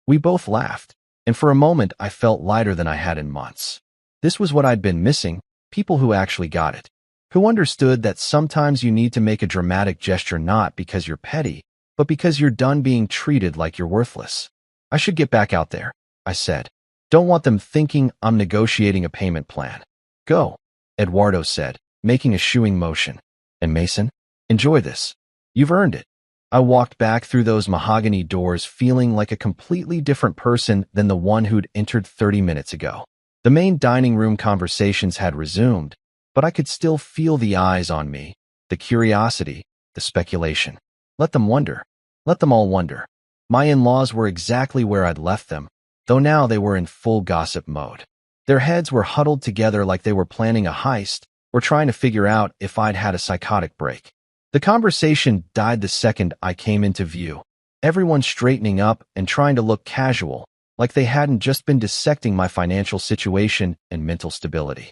We both laughed, and for a moment I felt lighter than I had in months. This was what I'd been missing, people who actually got it. Who understood that sometimes you need to make a dramatic gesture not because you're petty, but because you're done being treated like you're worthless. I should get back out there, I said. Don't want them thinking I'm negotiating a payment plan. Go, Eduardo said, making a shooing motion. And Mason, enjoy this. You've earned it. I walked back through those mahogany doors feeling like a completely different person than the one who'd entered 30 minutes ago. The main dining room conversations had resumed, but I could still feel the eyes on me, the curiosity, the speculation. Let them wonder. Let them all wonder. My in-laws were exactly where I'd left them, though now they were in full gossip mode. Their heads were huddled together like they were planning a heist or trying to figure out if I'd had a psychotic break. The conversation died the second I came into view, everyone straightening up and trying to look casual, like they hadn't just been dissecting my financial situation and mental stability.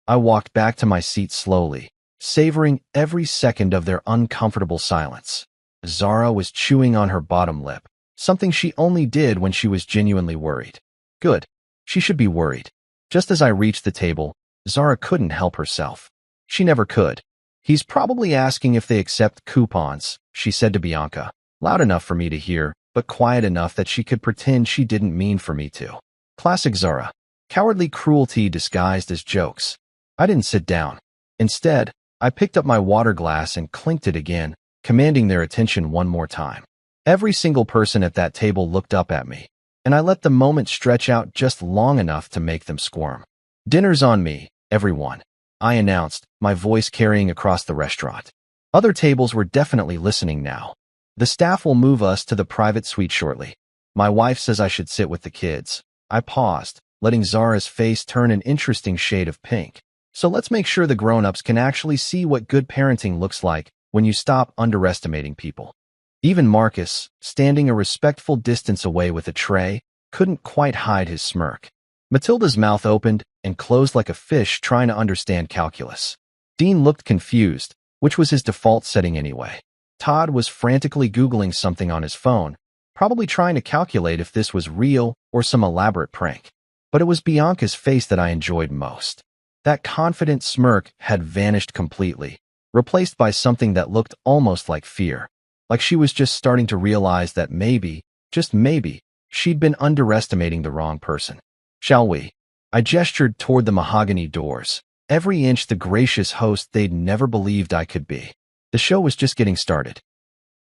I walked back to my seat slowly, savoring every second of their uncomfortable silence. Zara was chewing on her bottom lip, something she only did when she was genuinely worried. Good. She should be worried. Just as I reached the table, Zara couldn't help herself. She never could. He's probably asking if they accept coupons, she said to Bianca, loud enough for me to hear, but quiet enough that she could pretend she didn't mean for me to. Classic Zara. Cowardly cruelty disguised as jokes. I didn't sit down. Instead, I picked up my water glass and clinked it again, commanding their attention one more time. Every single person at that table looked up at me, and I let the moment stretch out just long enough to make them squirm. Dinner's on me, everyone, I announced, my voice carrying across the restaurant. Other tables were definitely listening now. The staff will move us to the private suite shortly. My wife says I should sit with the kids. I paused, letting Zara's face turn an interesting shade of pink. So let's make sure the grown-ups can actually see what good parenting looks like when you stop underestimating people. Even Marcus, standing a respectful distance away with a tray, couldn't quite hide his smirk. Matilda's mouth opened and closed like a fish trying to understand calculus. Dean looked confused, which was his default setting anyway. Todd was frantically Googling something on his phone, probably trying to calculate if this was real or some elaborate prank. But it was Bianca's face that I enjoyed most. That confident smirk had vanished completely, replaced by something that looked almost like fear, like she was just starting to realize that maybe, just maybe, she'd been underestimating the wrong person. Shall we? I gestured toward the mahogany doors, every inch the gracious host they'd never believed I could be. The show was just getting started.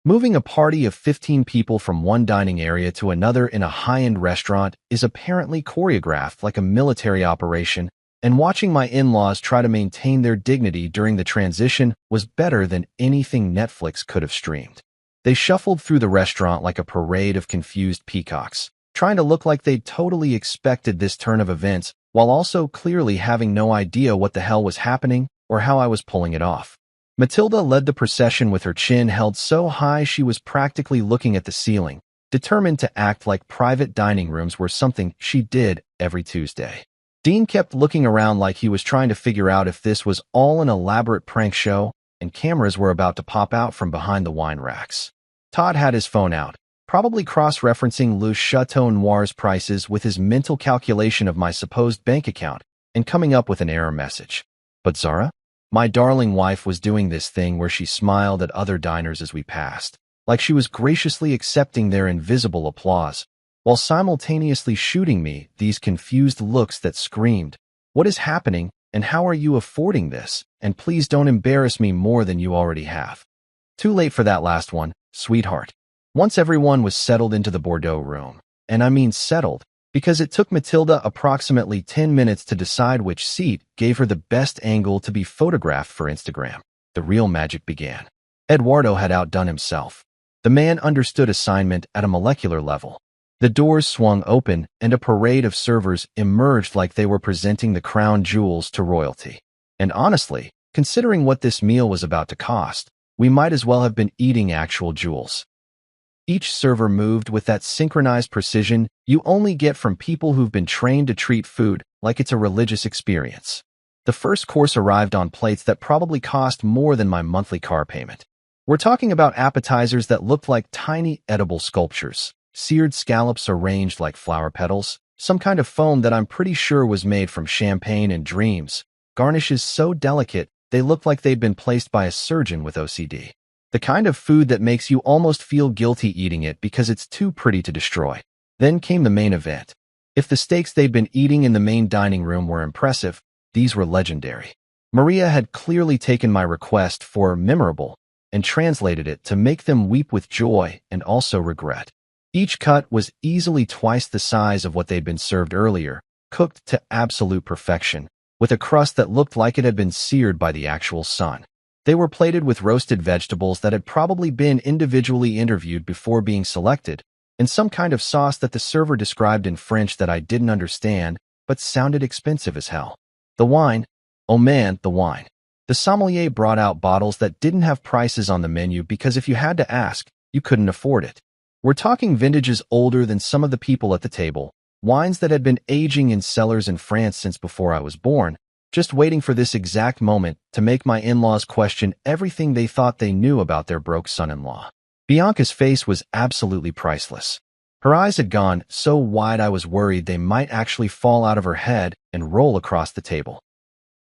Moving a party of 15 people from one dining area to another in a high-end restaurant is apparently choreographed like a military operation, and watching my in-laws try to maintain their dignity during the transition was better than anything Netflix could have streamed. They shuffled through the restaurant like a parade of confused peacocks, trying to look like they'd totally expected this turn of events, while also clearly having no idea what the hell was happening or how I was pulling it off. Matilda led the procession with her chin held so high she was practically looking at the ceiling, determined to act like private dining rooms were something she did every Tuesday. Dean kept looking around like he was trying to figure out if this was all an elaborate prank show and cameras were about to pop out from behind the wine racks. Todd had his phone out, probably cross-referencing Le Chateau Noir's prices with his mental calculation of my supposed bank account and coming up with an error message. But Zara? My darling wife was doing this thing where she smiled at other diners as we passed, like she was graciously accepting their invisible applause, while simultaneously shooting me these confused looks that screamed, "What is happening, and how are you affording this? And please don't embarrass me more than you already have." Too late for that last one, sweetheart. Once everyone was settled into the Bordeaux room, and I mean settled, because it took Matilda approximately 10 minutes to decide which seat gave her the best angle to be photographed for Instagram, the real magic began. Eduardo had outdone himself. The man understood assignment at a molecular level. The doors swung open, and a parade of servers emerged like they were presenting the crown jewels to royalty. And honestly, considering what this meal was about to cost, we might as well have been eating actual jewels. Each server moved with that synchronized precision you only get from people who've been trained to treat food like it's a religious experience. The first course arrived on plates that probably cost more than my monthly car payment. We're talking about appetizers that looked like tiny edible sculptures, seared scallops arranged like flower petals, some kind of foam that I'm pretty sure was made from champagne and dreams, garnishes so delicate they looked like they'd been placed by a surgeon with OCD. The kind of food that makes you almost feel guilty eating it because it's too pretty to destroy. Then came the main event. If the steaks they'd been eating in the main dining room were impressive, these were legendary. Maria had clearly taken my request for memorable and translated it to make them weep with joy and also regret. Each cut was easily twice the size of what they'd been served earlier, cooked to absolute perfection, with a crust that looked like it had been seared by the actual sun. They were plated with roasted vegetables that had probably been individually interviewed before being selected, and some kind of sauce that the server described in French that I didn't understand, but sounded expensive as hell. The wine, oh man, the wine. The sommelier brought out bottles that didn't have prices on the menu because if you had to ask, you couldn't afford it. We're talking vintages older than some of the people at the table, wines that had been aging in cellars in France since before I was born, just waiting for this exact moment to make my in-laws question everything they thought they knew about their broke son-in-law. Bianca's face was absolutely priceless. Her eyes had gone so wide I was worried they might actually fall out of her head and roll across the table.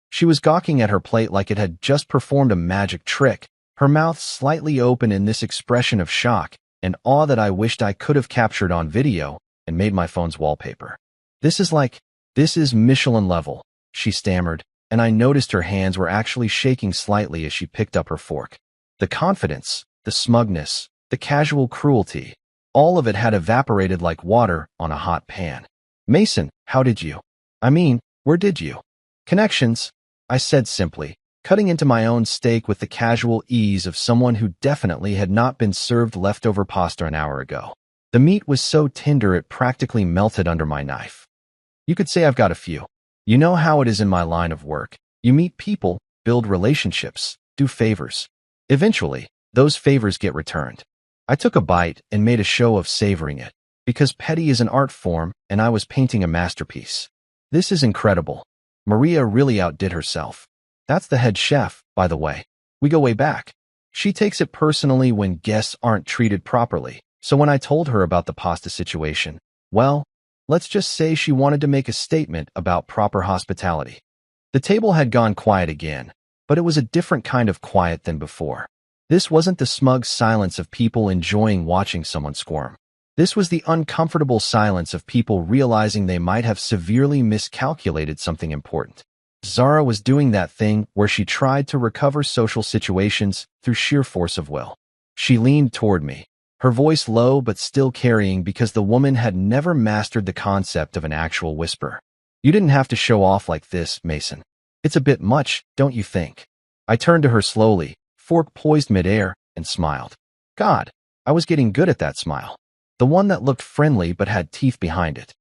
She was gawking at her plate like it had just performed a magic trick, her mouth slightly open in this expression of shock and awe that I wished I could have captured on video and made my phone's wallpaper. This is Michelin level, she stammered, and I noticed her hands were actually shaking slightly as she picked up her fork. The confidence, the smugness, the casual cruelty, all of it had evaporated like water on a hot pan. "Mason, how did you? Where did you?" "Connections," I said simply, cutting into my own steak with the casual ease of someone who definitely had not been served leftover pasta an hour ago. The meat was so tender it practically melted under my knife. "You could say I've got a few. You know how it is in my line of work. You meet people, build relationships, do favors. Eventually, those favors get returned." I took a bite and made a show of savoring it, because petty is an art form and I was painting a masterpiece. "This is incredible. Maria really outdid herself. That's the head chef, by the way. We go way back. She takes it personally when guests aren't treated properly, so when I told her about the pasta situation, well, let's just say she wanted to make a statement about proper hospitality." The table had gone quiet again, but it was a different kind of quiet than before. This wasn't the smug silence of people enjoying watching someone squirm. This was the uncomfortable silence of people realizing they might have severely miscalculated something important. Zara was doing that thing where she tried to recover social situations through sheer force of will. She leaned toward me, her voice low but still carrying because the woman had never mastered the concept of an actual whisper. "You didn't have to show off like this, Mason. It's a bit much, don't you think?" I turned to her slowly, fork poised midair, and smiled. God, I was getting good at that smile. The one that looked friendly but had teeth behind it.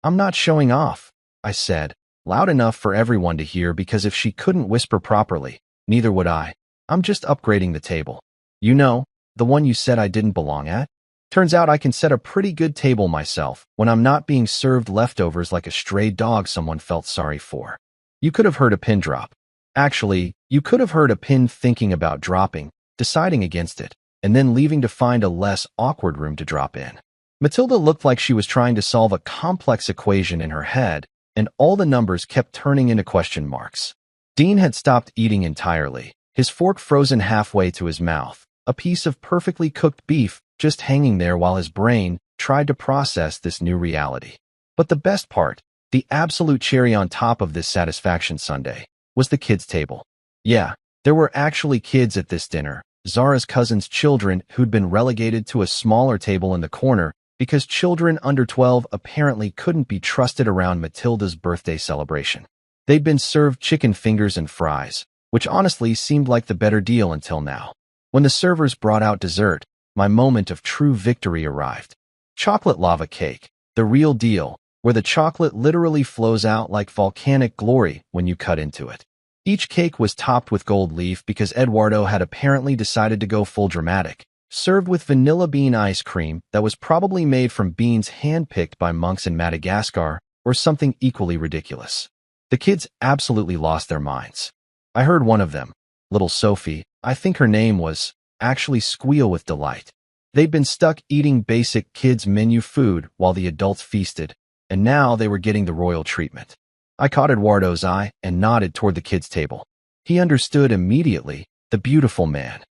"I'm not showing off," I said, loud enough for everyone to hear because if she couldn't whisper properly, neither would I. "I'm just upgrading the table. You know, the one you said I didn't belong at? Turns out I can set a pretty good table myself when I'm not being served leftovers like a stray dog someone felt sorry for." You could have heard a pin drop. Actually, you could have heard a pin thinking about dropping, deciding against it, and then leaving to find a less awkward room to drop in. Matilda looked like she was trying to solve a complex equation in her head, and all the numbers kept turning into question marks. Dean had stopped eating entirely, his fork frozen halfway to his mouth, a piece of perfectly cooked beef just hanging there while his brain tried to process this new reality. But the best part, the absolute cherry on top of this satisfaction sundae, was the kids' table. Yeah, there were actually kids at this dinner, Zara's cousin's children who'd been relegated to a smaller table in the corner because children under 12 apparently couldn't be trusted around Matilda's birthday celebration. They'd been served chicken fingers and fries, which honestly seemed like the better deal until now. When the servers brought out dessert, my moment of true victory arrived. Chocolate lava cake, the real deal, where the chocolate literally flows out like volcanic glory when you cut into it. Each cake was topped with gold leaf because Eduardo had apparently decided to go full dramatic, served with vanilla bean ice cream that was probably made from beans hand-picked by monks in Madagascar or something equally ridiculous. The kids absolutely lost their minds. I heard one of them, little Sophie, I think her name was, actually squeal with delight. They'd been stuck eating basic kids' menu food while the adults feasted, and now they were getting the royal treatment. I caught Eduardo's eye and nodded toward the kids' table. He understood immediately, the beautiful man.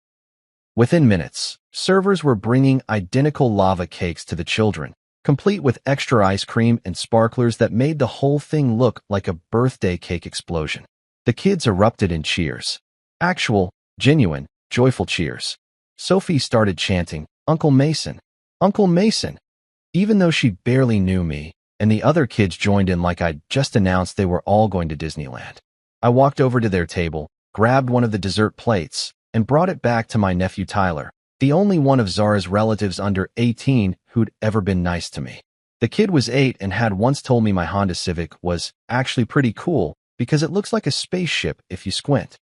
Within minutes, servers were bringing identical lava cakes to the children, complete with extra ice cream and sparklers that made the whole thing look like a birthday cake explosion. The kids erupted in cheers. Actual, genuine, joyful cheers. Sophie started chanting, "Uncle Mason! Uncle Mason!" Even though she barely knew me, and the other kids joined in like I'd just announced they were all going to Disneyland. I walked over to their table, grabbed one of the dessert plates, and brought it back to my nephew Tyler, the only one of Zara's relatives under 18 who'd ever been nice to me. The kid was 8 and had once told me my Honda Civic was actually pretty cool because it looks like a spaceship if you squint.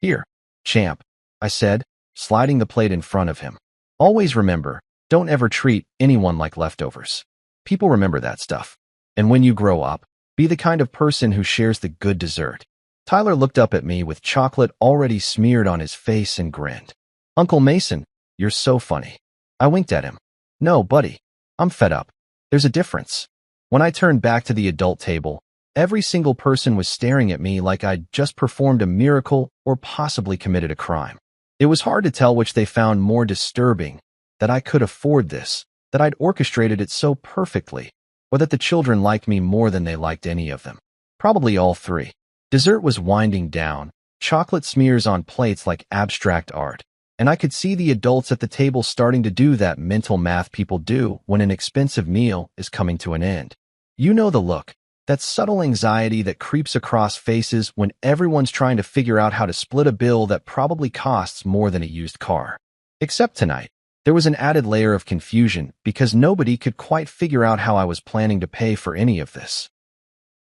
"Here, champ," I said, sliding the plate in front of him. "Always remember, don't ever treat anyone like leftovers. People remember that stuff. And when you grow up, be the kind of person who shares the good dessert." Tyler looked up at me with chocolate already smeared on his face and grinned. "Uncle Mason, you're so funny." I winked at him. "No, buddy, I'm fed up. There's a difference." When I turned back to the adult table, every single person was staring at me like I'd just performed a miracle or possibly committed a crime. It was hard to tell which they found more disturbing, that I could afford this, that I'd orchestrated it so perfectly, or that the children liked me more than they liked any of them. Probably all three. Dessert was winding down, chocolate smears on plates like abstract art, and I could see the adults at the table starting to do that mental math people do when an expensive meal is coming to an end. You know the look, that subtle anxiety that creeps across faces when everyone's trying to figure out how to split a bill that probably costs more than a used car. Except tonight, there was an added layer of confusion because nobody could quite figure out how I was planning to pay for any of this.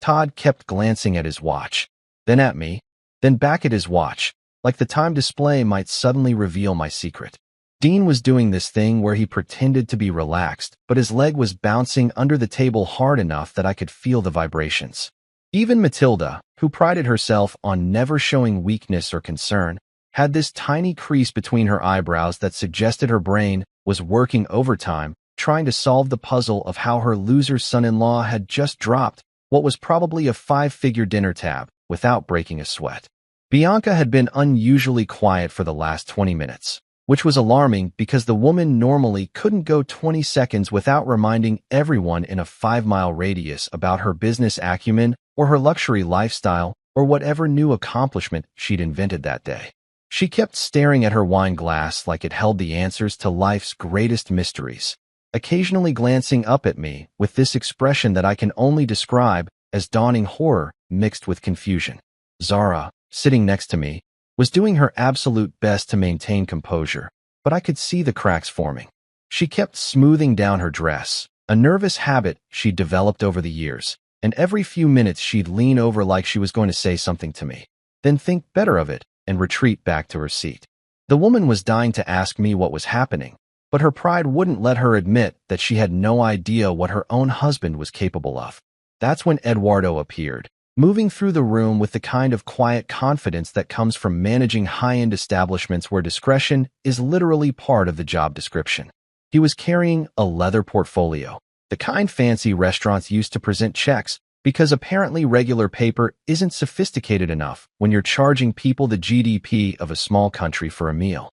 Todd kept glancing at his watch, then at me, then back at his watch, like the time display might suddenly reveal my secret. Dean was doing this thing where he pretended to be relaxed, but his leg was bouncing under the table hard enough that I could feel the vibrations. Even Matilda, who prided herself on never showing weakness or concern, had this tiny crease between her eyebrows that suggested her brain was working overtime, trying to solve the puzzle of how her loser son-in-law had just dropped what was probably a 5-figure dinner tab without breaking a sweat. Bianca had been unusually quiet for the last 20 minutes, which was alarming because the woman normally couldn't go 20 seconds without reminding everyone in a 5-mile radius about her business acumen or her luxury lifestyle or whatever new accomplishment she'd invented that day. She kept staring at her wine glass like it held the answers to life's greatest mysteries, occasionally glancing up at me with this expression that I can only describe as dawning horror mixed with confusion. Zara, sitting next to me, was doing her absolute best to maintain composure, but I could see the cracks forming. She kept smoothing down her dress, a nervous habit she'd developed over the years, and every few minutes she'd lean over like she was going to say something to me, then think better of it and retreat back to her seat. The woman was dying to ask me what was happening, but her pride wouldn't let her admit that she had no idea what her own husband was capable of. That's when Eduardo appeared, moving through the room with the kind of quiet confidence that comes from managing high-end establishments where discretion is literally part of the job description. He was carrying a leather portfolio, the kind fancy restaurants used to present checks, because apparently regular paper isn't sophisticated enough when you're charging people the GDP of a small country for a meal.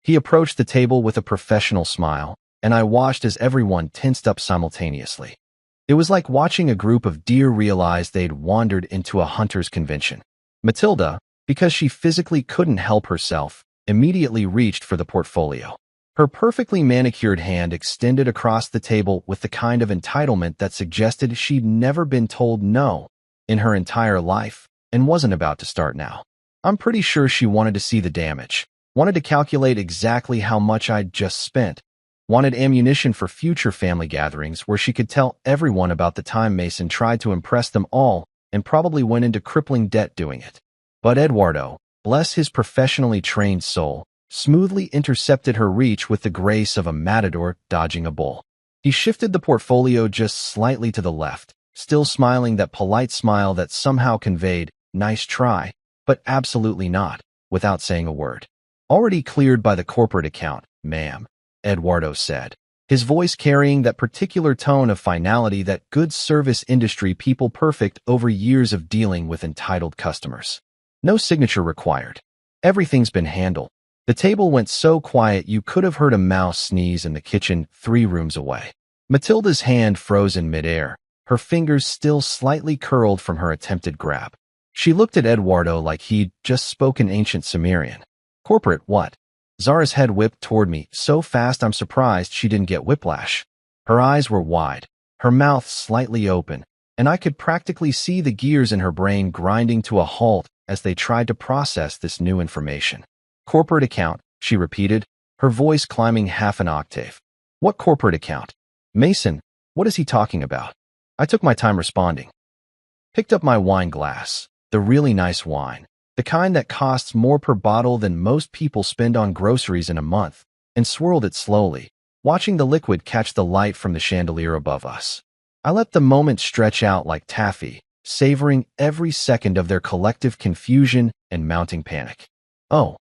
He approached the table with a professional smile, and I watched as everyone tensed up simultaneously. It was like watching a group of deer realize they'd wandered into a hunter's convention. Matilda, because she physically couldn't help herself, immediately reached for the portfolio. Her perfectly manicured hand extended across the table with the kind of entitlement that suggested she'd never been told no in her entire life and wasn't about to start now. I'm pretty sure she wanted to see the damage, wanted to calculate exactly how much I'd just spent, wanted ammunition for future family gatherings where she could tell everyone about the time Mason tried to impress them all and probably went into crippling debt doing it. But Eduardo, bless his professionally trained soul, smoothly intercepted her reach with the grace of a matador dodging a bull. He shifted the portfolio just slightly to the left, still smiling that polite smile that somehow conveyed, "Nice try, but absolutely not," without saying a word. "Already cleared by the corporate account, ma'am," Eduardo said, his voice carrying that particular tone of finality that good service industry people perfect over years of dealing with entitled customers. No signature required. Everything's been handled. The table went so quiet you could have heard a mouse sneeze in the kitchen 3 rooms away. Matilda's hand froze in midair, her fingers still slightly curled from her attempted grab. She looked at Eduardo like he'd just spoken ancient Sumerian. "Corporate what?" Zara's head whipped toward me, so fast I'm surprised she didn't get whiplash. Her eyes were wide, her mouth slightly open, and I could practically see the gears in her brain grinding to a halt as they tried to process this new information. "Corporate account," she repeated, her voice climbing half an octave. "What corporate account? Mason, what is he talking about?" I took my time responding. Picked up my wine glass, the really nice wine, the kind that costs more per bottle than most people spend on groceries in a month, and swirled it slowly, watching the liquid catch the light from the chandelier above us. I let the moment stretch out like taffy, savoring every second of their collective confusion and mounting panic. "Oh,"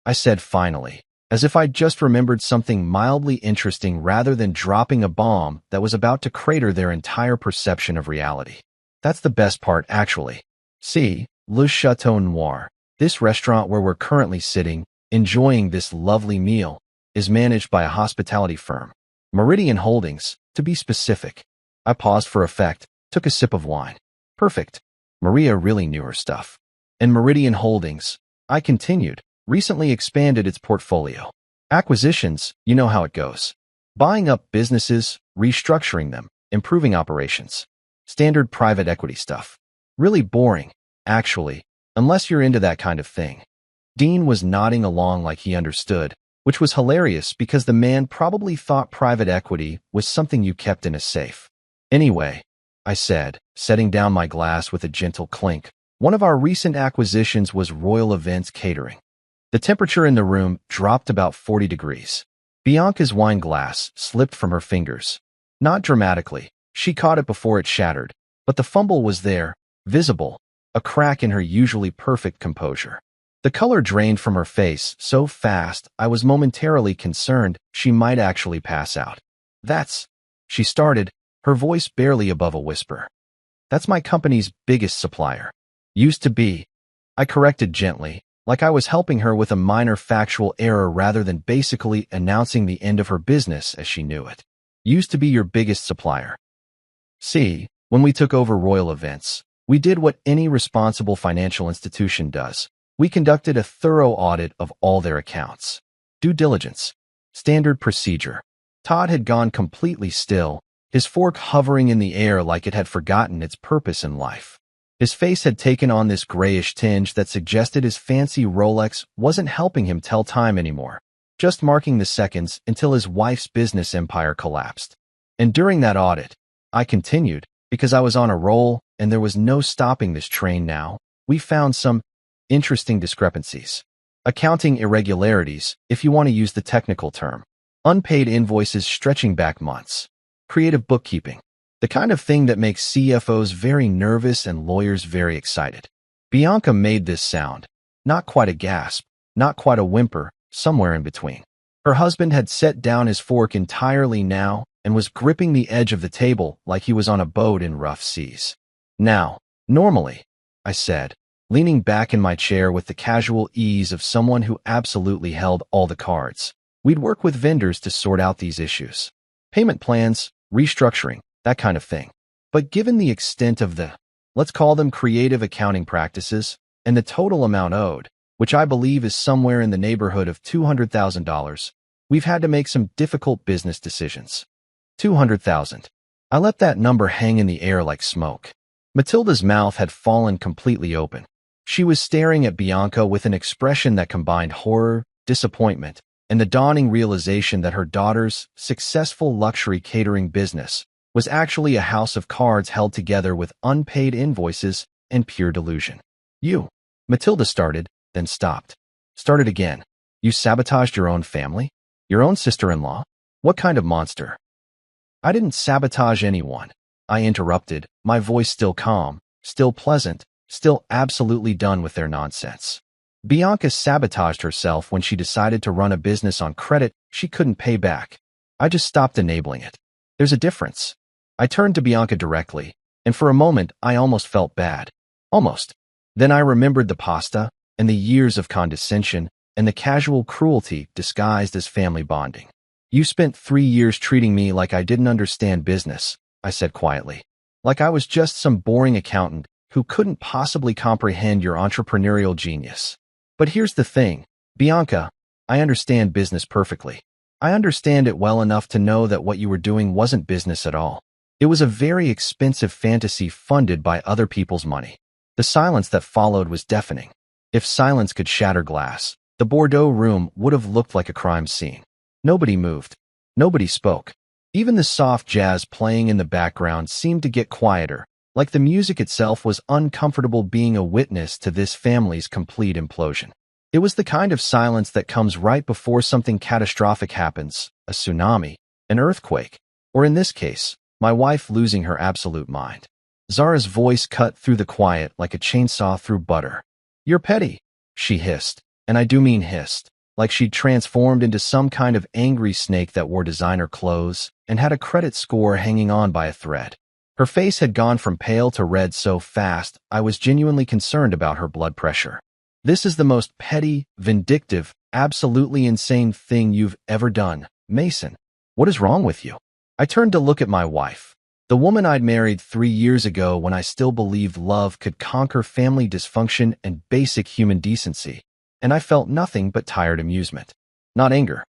I said finally, as if I'd just remembered something mildly interesting rather than dropping a bomb that was about to crater their entire perception of reality. "That's the best part, actually. See, Le Chateau Noir, this restaurant where we're currently sitting, enjoying this lovely meal, is managed by a hospitality firm. Meridian Holdings, to be specific." I paused for effect, took a sip of wine. "Perfect." Maria really knew her stuff. "And Meridian Holdings," I continued, "recently expanded its portfolio. Acquisitions, you know how it goes. Buying up businesses, restructuring them, improving operations. Standard private equity stuff. Really boring, actually, unless you're into that kind of thing." Dean was nodding along like he understood, which was hilarious because the man probably thought private equity was something you kept in a safe. "Anyway," I said, setting down my glass with a gentle clink, "one of our recent acquisitions was Royal Events Catering." The temperature in the room dropped about 40 degrees. Bianca's wine glass slipped from her fingers. Not dramatically. She caught it before it shattered, but the fumble was there, visible, a crack in her usually perfect composure. The color drained from her face so fast I was momentarily concerned she might actually pass out. "That's," she started, her voice barely above a whisper. "That's my company's biggest supplier. Used to be," I corrected gently, like I was helping her with a minor factual error rather than basically announcing the end of her business as she knew it. "Used to be your biggest supplier. See, when we took over Royal Events, we did what any responsible financial institution does. We conducted a thorough audit of all their accounts. Due diligence. Standard procedure." Todd had gone completely still, his fork hovering in the air like it had forgotten its purpose in life. His face had taken on this grayish tinge that suggested his fancy Rolex wasn't helping him tell time anymore, just marking the seconds until his wife's business empire collapsed. "And during that audit," I continued, because I was on a roll and there was no stopping this train now, "we found some interesting discrepancies. Accounting irregularities, if you want to use the technical term. Unpaid invoices stretching back months. Creative bookkeeping. The kind of thing that makes CFOs very nervous and lawyers very excited. Bianca made this sound. Not quite a gasp, not quite a whimper, somewhere in between. Her husband had set down his fork entirely now and was gripping the edge of the table like he was on a boat in rough seas. Now, normally, I said, leaning back in my chair with the casual ease of someone who absolutely held all the cards, we'd work with vendors to sort out these issues. Payment plans, restructuring, that kind of thing. But given the extent of the, let's call them creative accounting practices, and the total amount owed, which I believe is somewhere in the neighborhood of $200,000, we've had to make some difficult business decisions. 200,000. I let that number hang in the air like smoke. Matilda's mouth had fallen completely open. She was staring at Bianca with an expression that combined horror, disappointment, and the dawning realization that her daughter's successful luxury catering business was actually a house of cards held together with unpaid invoices and pure delusion. You, Matilda started, then stopped. Started again. You sabotaged your own family? Your own sister-in-law? What kind of monster? I didn't sabotage anyone. I interrupted, my voice still calm, still pleasant, still absolutely done with their nonsense. Bianca sabotaged herself when she decided to run a business on credit she couldn't pay back. I just stopped enabling it. There's a difference. I turned to Bianca directly, and for a moment I almost felt bad. Almost. Then I remembered the pasta, and the years of condescension, and the casual cruelty disguised as family bonding. You spent 3 years treating me like I didn't understand business, I said quietly. Like I was just some boring accountant who couldn't possibly comprehend your entrepreneurial genius. But here's the thing, Bianca, I understand business perfectly. I understand it well enough to know that what you were doing wasn't business at all. It was a very expensive fantasy funded by other people's money. The silence that followed was deafening. If silence could shatter glass, the Bordeaux room would have looked like a crime scene. Nobody moved. Nobody spoke. Even the soft jazz playing in the background seemed to get quieter, like the music itself was uncomfortable being a witness to this family's complete implosion. It was the kind of silence that comes right before something catastrophic happens, a tsunami, an earthquake, or in this case, my wife losing her absolute mind. Zara's voice cut through the quiet like a chainsaw through butter. You're petty, she hissed, and I do mean hissed, like she'd transformed into some kind of angry snake that wore designer clothes and had a credit score hanging on by a thread. Her face had gone from pale to red so fast I was genuinely concerned about her blood pressure. This is the most petty, vindictive, absolutely insane thing you've ever done, Mason. What is wrong with you? I turned to look at my wife, the woman I'd married 3 years ago when I still believed love could conquer family dysfunction and basic human decency, and I felt nothing but tired amusement. Not anger.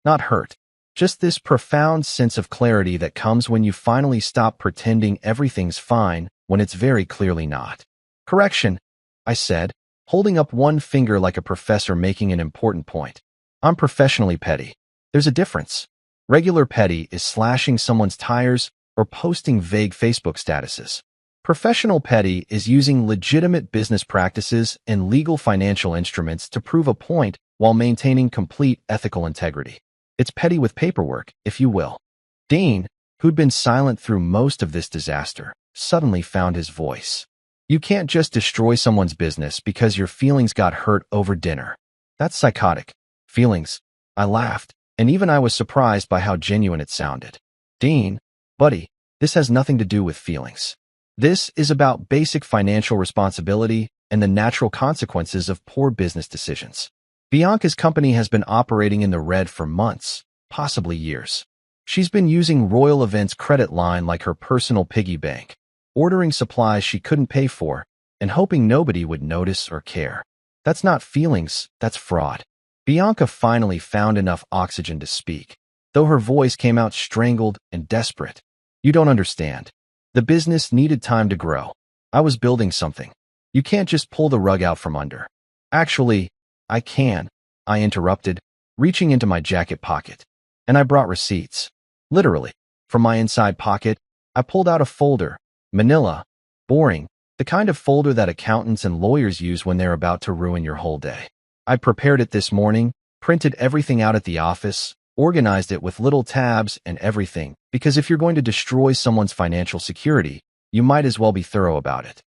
Not hurt. Just this profound sense of clarity that comes when you finally stop pretending everything's fine when it's very clearly not. Correction, I said, holding up one finger like a professor making an important point. I'm professionally petty. There's a difference. Regular petty is slashing someone's tires or posting vague Facebook statuses. Professional petty is using legitimate business practices and legal financial instruments to prove a point while maintaining complete ethical integrity. It's petty with paperwork, if you will. Dean, who'd been silent through most of this disaster, suddenly found his voice. You can't just destroy someone's business because your feelings got hurt over dinner. That's psychotic. Feelings. I laughed, and even I was surprised by how genuine it sounded. Dean, buddy, this has nothing to do with feelings. This is about basic financial responsibility and the natural consequences of poor business decisions. Bianca's company has been operating in the red for months, possibly years. She's been using Royal Events credit line like her personal piggy bank, ordering supplies she couldn't pay for, and hoping nobody would notice or care. That's not feelings, that's fraud. Bianca finally found enough oxygen to speak, though her voice came out strangled and desperate. You don't understand. The business needed time to grow. I was building something. You can't just pull the rug out from under. Actually, I can, I interrupted, reaching into my jacket pocket. And I brought receipts. Literally. From my inside pocket, I pulled out a folder. Manila. Boring. The kind of folder that accountants and lawyers use when they're about to ruin your whole day. I prepared it this morning, printed everything out at the office, organized it with little tabs and everything, because if you're going to destroy someone's financial security, you might as well be thorough about it.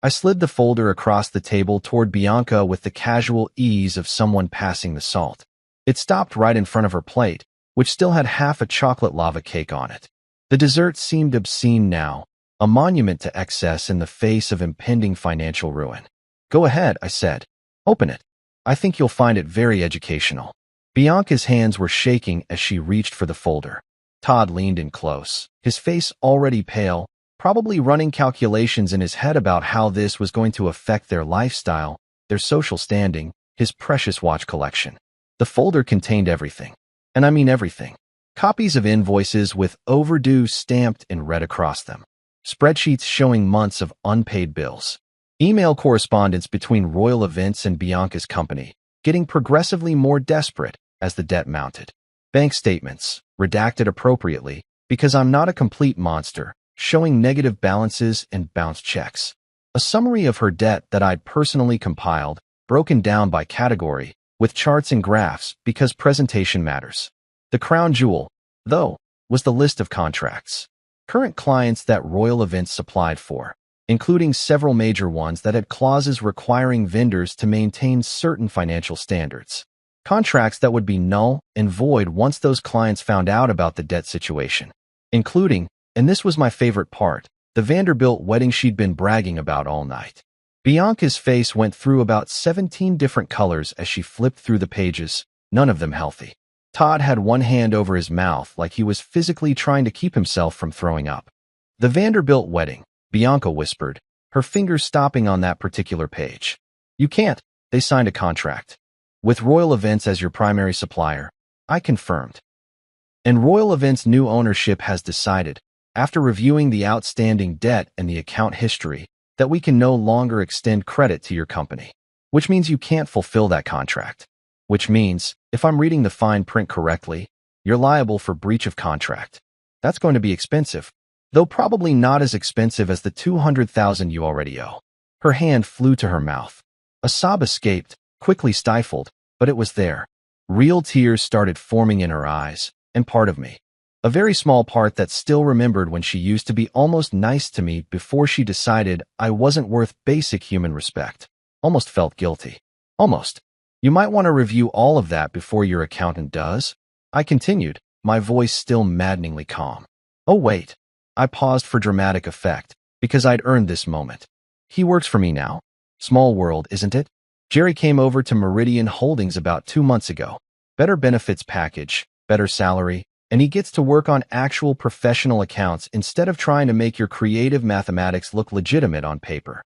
I slid the folder across the table toward Bianca with the casual ease of someone passing the salt. It stopped right in front of her plate, which still had half a chocolate lava cake on it. The dessert seemed obscene now, a monument to excess in the face of impending financial ruin. Go ahead, I said. Open it. I think you'll find it very educational. Bianca's hands were shaking as she reached for the folder. Todd leaned in close, his face already pale, probably running calculations in his head about how this was going to affect their lifestyle, their social standing, his precious watch collection. The folder contained everything. And I mean everything. Copies of invoices with overdue stamped in red across them. Spreadsheets showing months of unpaid bills. Email correspondence between Royal Events and Bianca's company, getting progressively more desperate as the debt mounted. Bank statements, redacted appropriately, because I'm not a complete monster, showing negative balances and bounced checks. A summary of her debt that I'd personally compiled, broken down by category, with charts and graphs because presentation matters. The crown jewel, though, was the list of contracts. Current clients that Royal Events supplied for, including several major ones that had clauses requiring vendors to maintain certain financial standards. Contracts that would be null and void once those clients found out about the debt situation, including, and this was my favorite part, the Vanderbilt wedding she'd been bragging about all night. Bianca's face went through about 17 different colors as she flipped through the pages, none of them healthy. Todd had one hand over his mouth like he was physically trying to keep himself from throwing up. The Vanderbilt wedding, Bianca whispered, her fingers stopping on that particular page. You can't. They signed a contract. With Royal Events as your primary supplier, I confirmed. And Royal Events' new ownership has decided, after reviewing the outstanding debt and the account history, that we can no longer extend credit to your company, which means you can't fulfill that contract. Which means, if I'm reading the fine print correctly, you're liable for breach of contract. That's going to be expensive, though probably not as expensive as the $200,000 you already owe. Her hand flew to her mouth. A sob escaped, quickly stifled, but it was there. Real tears started forming in her eyes, and part of me, a very small part that still remembered when she used to be almost nice to me before she decided I wasn't worth basic human respect, almost felt guilty. Almost. You might want to review all of that before your accountant does. I continued, my voice still maddeningly calm. Oh wait. I paused for dramatic effect, because I'd earned this moment. He works for me now. Small world, isn't it? Jerry came over to Meridian Holdings about 2 months ago. Better benefits package, better salary, and he gets to work on actual professional accounts instead of trying to make your creative mathematics look legitimate on paper.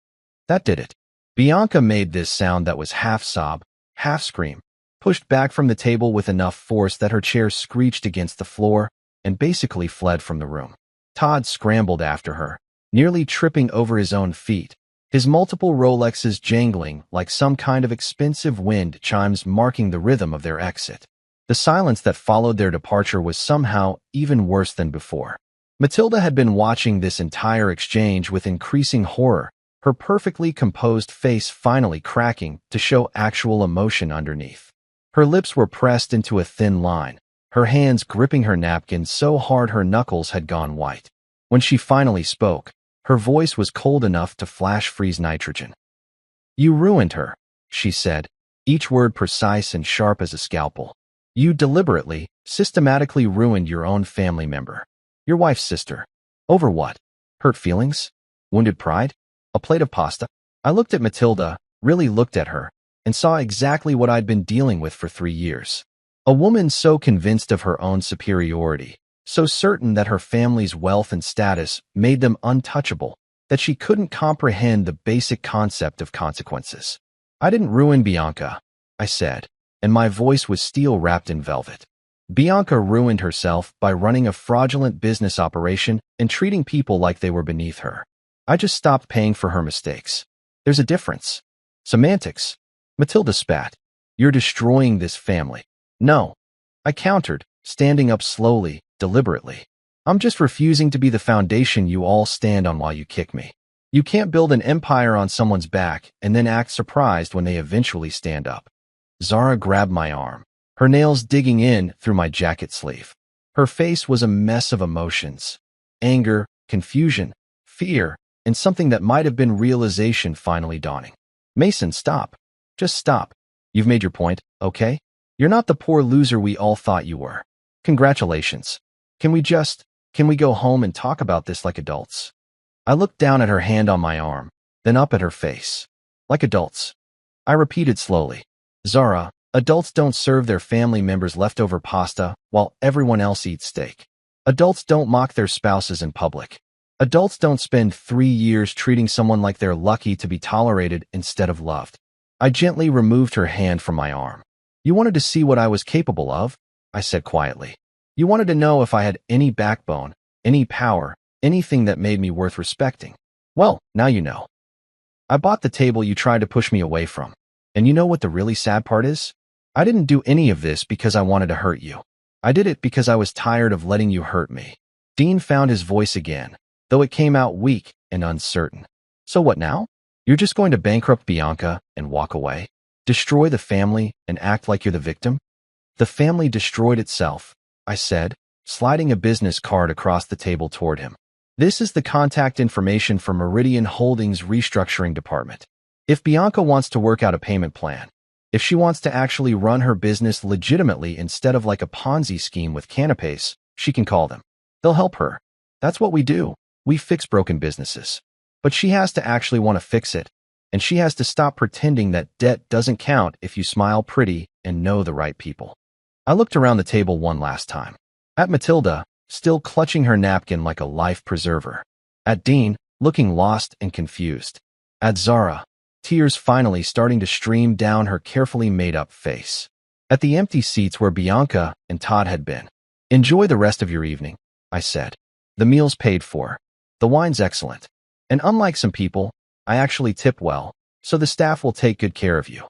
That did it. Bianca made this sound that was half sob, half scream, pushed back from the table with enough force that her chair screeched against the floor, and basically fled from the room. Todd scrambled after her, nearly tripping over his own feet, his multiple Rolexes jangling like some kind of expensive wind chimes marking the rhythm of their exit. The silence that followed their departure was somehow even worse than before. Matilda had been watching this entire exchange with increasing horror, her perfectly composed face finally cracking to show actual emotion underneath. Her lips were pressed into a thin line, her hands gripping her napkin so hard her knuckles had gone white. When she finally spoke, her voice was cold enough to flash freeze nitrogen. You ruined her, she said, each word precise and sharp as a scalpel. You deliberately, systematically ruined your own family member. Your wife's sister. Over what? Hurt feelings? Wounded pride? A plate of pasta? I looked at Matilda, really looked at her, and saw exactly what I'd been dealing with for 3 years. A woman so convinced of her own superiority, so certain that her family's wealth and status made them untouchable, that she couldn't comprehend the basic concept of consequences. I didn't ruin Bianca, I said, and my voice was steel wrapped in velvet. Bianca ruined herself by running a fraudulent business operation and treating people like they were beneath her. I just stopped paying for her mistakes. There's a difference. Semantics. Matilda spat. You're destroying this family. No. I countered, standing up slowly, deliberately. I'm just refusing to be the foundation you all stand on while you kick me. You can't build an empire on someone's back and then act surprised when they eventually stand up. Zara grabbed my arm, her nails digging in through my jacket sleeve. Her face was a mess of emotions. Anger, confusion, fear, and something that might have been realization finally dawning. Mason, stop. Just stop. You've made your point, okay? You're not the poor loser we all thought you were. Congratulations. Can we go home and talk about this like adults? I looked down at her hand on my arm, then up at her face. Like adults. I repeated slowly. Zara, adults don't serve their family members leftover pasta while everyone else eats steak. Adults don't mock their spouses in public. Adults don't spend 3 years treating someone like they're lucky to be tolerated instead of loved. I gently removed her hand from my arm. You wanted to see what I was capable of, I said quietly. You wanted to know if I had any backbone, any power, anything that made me worth respecting. Well, now you know. I bought the table you tried to push me away from. And you know what the really sad part is? I didn't do any of this because I wanted to hurt you. I did it because I was tired of letting you hurt me. Dean found his voice again, though it came out weak and uncertain. So what now? You're just going to bankrupt Bianca and walk away? Destroy the family and act like you're the victim? The family destroyed itself, I said, sliding a business card across the table toward him. This is the contact information for Meridian Holdings restructuring department. If Bianca wants to work out a payment plan, if she wants to actually run her business legitimately instead of like a Ponzi scheme with canapes, she can call them. They'll help her. That's what we do. We fix broken businesses. But she has to actually want to fix it, and she has to stop pretending that debt doesn't count if you smile pretty and know the right people. I looked around the table one last time. At Matilda, still clutching her napkin like a life preserver. At Dean, looking lost and confused. At Zara, tears finally starting to stream down her carefully made-up face. At the empty seats where Bianca and Todd had been. Enjoy the rest of your evening, I said. The meal's paid for. The wine's excellent. And unlike some people, I actually tip well, so the staff will take good care of you.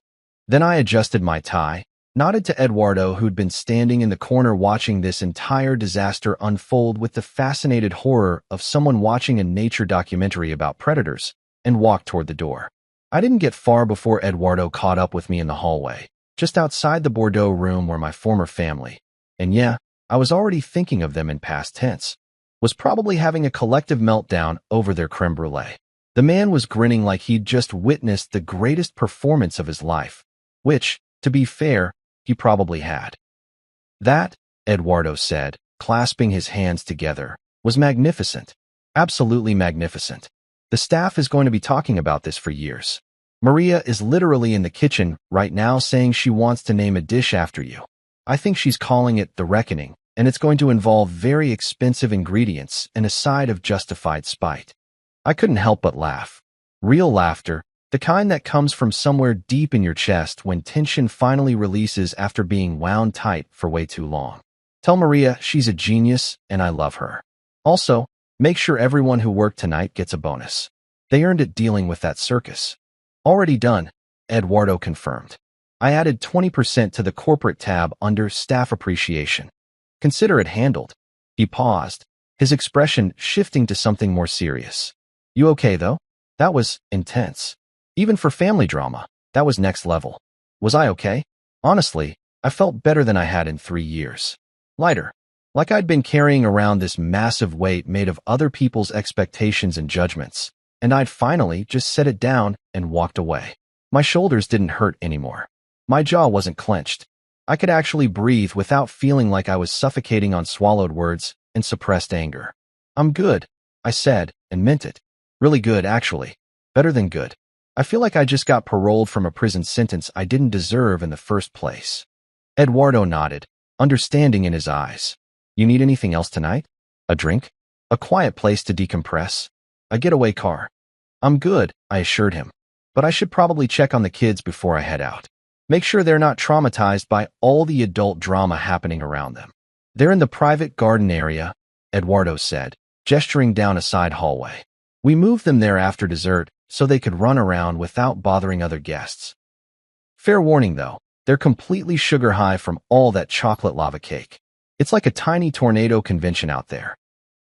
Then I adjusted my tie, nodded to Eduardo, who'd been standing in the corner watching this entire disaster unfold with the fascinated horror of someone watching a nature documentary about predators, and walked toward the door. I didn't get far before Eduardo caught up with me in the hallway, just outside the Bordeaux room where my former family, and yeah, I was already thinking of them in past tense, was probably having a collective meltdown over their creme brulee. The man was grinning like he'd just witnessed the greatest performance of his life, which, to be fair, he probably had. That, Eduardo said, clasping his hands together, was magnificent. Absolutely magnificent. The staff is going to be talking about this for years. Maria is literally in the kitchen right now saying she wants to name a dish after you. I think she's calling it The Reckoning, and it's going to involve very expensive ingredients and a side of justified spite. I couldn't help but laugh. Real laughter, the kind that comes from somewhere deep in your chest when tension finally releases after being wound tight for way too long. Tell Maria she's a genius and I love her. Also, make sure everyone who worked tonight gets a bonus. They earned it dealing with that circus. Already done, Eduardo confirmed. I added 20% to the corporate tab under staff appreciation. Consider it handled. He paused, his expression shifting to something more serious. You okay, though? That was intense. Even for family drama, that was next level. Was I okay? Honestly, I felt better than I had in 3 years. Lighter. Like I'd been carrying around this massive weight made of other people's expectations and judgments, and I'd finally just set it down and walked away. My shoulders didn't hurt anymore. My jaw wasn't clenched. I could actually breathe without feeling like I was suffocating on swallowed words and suppressed anger. I'm good, I said, and meant it. Really good, actually. Better than good. I feel like I just got paroled from a prison sentence I didn't deserve in the first place. Eduardo nodded, understanding in his eyes. You need anything else tonight? A drink? A quiet place to decompress? A getaway car? I'm good, I assured him. But I should probably check on the kids before I head out. Make sure they're not traumatized by all the adult drama happening around them. They're in the private garden area, Eduardo said, gesturing down a side hallway. We moved them there after dessert so they could run around without bothering other guests. Fair warning, though, they're completely sugar high from all that chocolate lava cake. It's like a tiny tornado convention out there.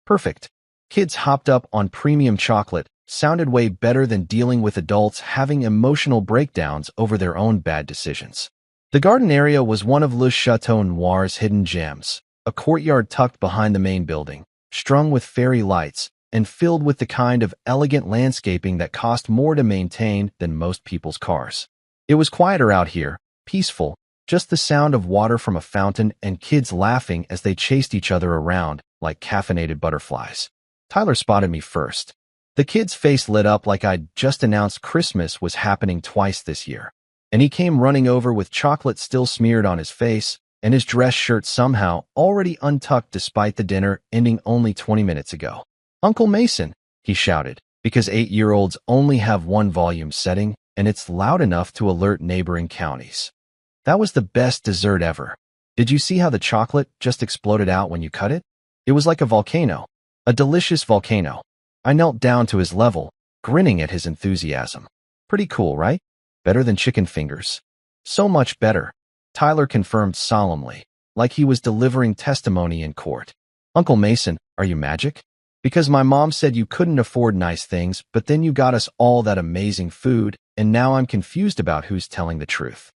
Perfect. Kids hopped up on premium chocolate sounded way better than dealing with adults having emotional breakdowns over their own bad decisions. The garden area was one of Le Chateau Noir's hidden gems, a courtyard tucked behind the main building, strung with fairy lights, and filled with the kind of elegant landscaping that cost more to maintain than most people's cars. It was quieter out here, peaceful, just the sound of water from a fountain and kids laughing as they chased each other around like caffeinated butterflies. Tyler spotted me first. The kid's face lit up like I'd just announced Christmas was happening twice this year. And he came running over with chocolate still smeared on his face and his dress shirt somehow already untucked despite the dinner ending only 20 minutes ago. "Uncle Mason," he shouted, because 8-year-olds only have one volume setting and it's loud enough to alert neighboring counties. "That was the best dessert ever. Did you see how the chocolate just exploded out when you cut it? It was like a volcano, a delicious volcano." I knelt down to his level, grinning at his enthusiasm. "Pretty cool, right? Better than chicken fingers." "So much better," Tyler confirmed solemnly, like he was delivering testimony in court. "Uncle Mason, are you magic? Because my mom said you couldn't afford nice things, but then you got us all that amazing food, and now I'm confused about who's telling the truth."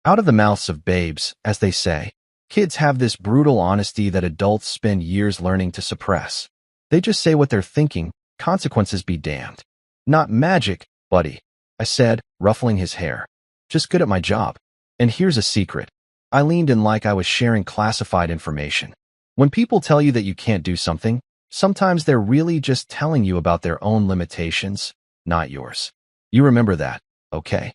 Out of the mouths of babes, as they say, kids have this brutal honesty that adults spend years learning to suppress. They just say what they're thinking, consequences be damned. "Not magic, buddy," I said, ruffling his hair. "Just good at my job. And here's a secret." I leaned in like I was sharing classified information. When people tell you that you can't do something, sometimes they're really just telling you about their own limitations, not yours. You remember that, okay?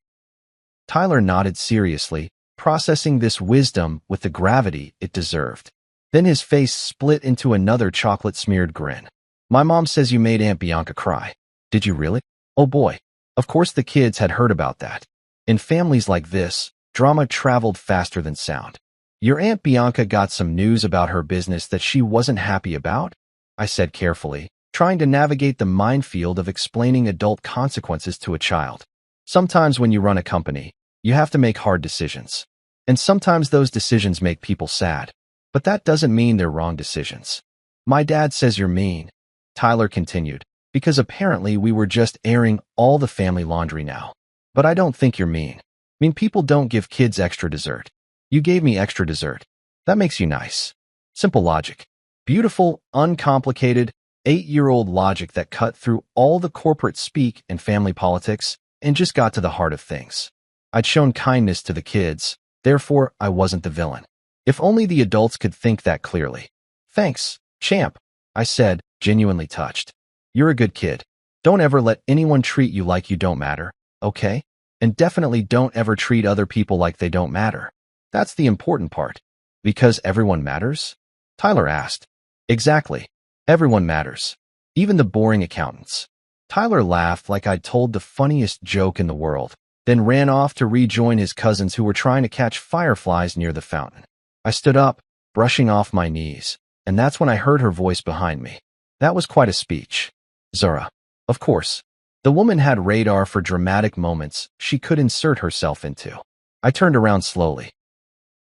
Tyler nodded seriously, processing this wisdom with the gravity it deserved. Then his face split into another chocolate-smeared grin. "My mom says you made Aunt Bianca cry. Did you really?" Oh boy. Of course the kids had heard about that. In families like this, drama traveled faster than sound. "Your Aunt Bianca got some news about her business that she wasn't happy about?" I said carefully, trying to navigate the minefield of explaining adult consequences to a child. Sometimes when you run a company, you have to make hard decisions. And sometimes those decisions make people sad. But that doesn't mean they're wrong decisions. "My dad says you're mean," Tyler continued, "because apparently we were just airing all the family laundry now. But I don't think you're mean. I mean, people don't give kids extra dessert. You gave me extra dessert. That makes you nice." Simple logic. Beautiful, uncomplicated, 8-year-old logic that cut through all the corporate speak and family politics and just got to the heart of things. I'd shown kindness to the kids, therefore I wasn't the villain. If only the adults could think that clearly. "Thanks, champ," I said, genuinely touched. "You're a good kid. Don't ever let anyone treat you like you don't matter, okay? And definitely don't ever treat other people like they don't matter. That's the important part." "Because everyone matters?" Tyler asked. "Exactly. Everyone matters. Even the boring accountants." Tyler laughed like I'd told the funniest joke in the world, then ran off to rejoin his cousins who were trying to catch fireflies near the fountain. I stood up, brushing off my knees, and that's when I heard her voice behind me. That was quite a speech. Zara. Of course. The woman had radar for dramatic moments she could insert herself into. I turned around slowly.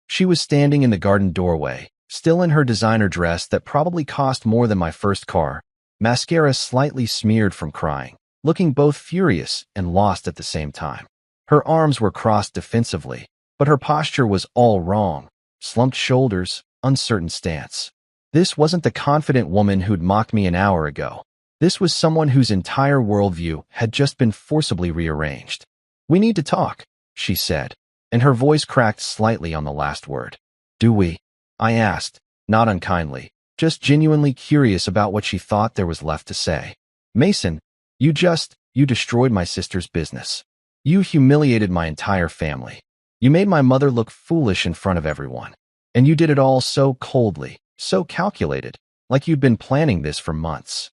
She was standing in the garden doorway, still in her designer dress that probably cost more than my first car, mascara slightly smeared from crying, looking both furious and lost at the same time. Her arms were crossed defensively, but her posture was all wrong. Slumped shoulders, uncertain stance. This wasn't the confident woman who'd mocked me an hour ago. This was someone whose entire worldview had just been forcibly rearranged. "We need to talk," she said, and her voice cracked slightly on the last word. "Do we?" I asked, not unkindly, just genuinely curious about what she thought there was left to say. "Mason, you destroyed my sister's business. You humiliated my entire family. You made my mother look foolish in front of everyone. And you did it all so coldly, so calculated, like you'd been planning this for months."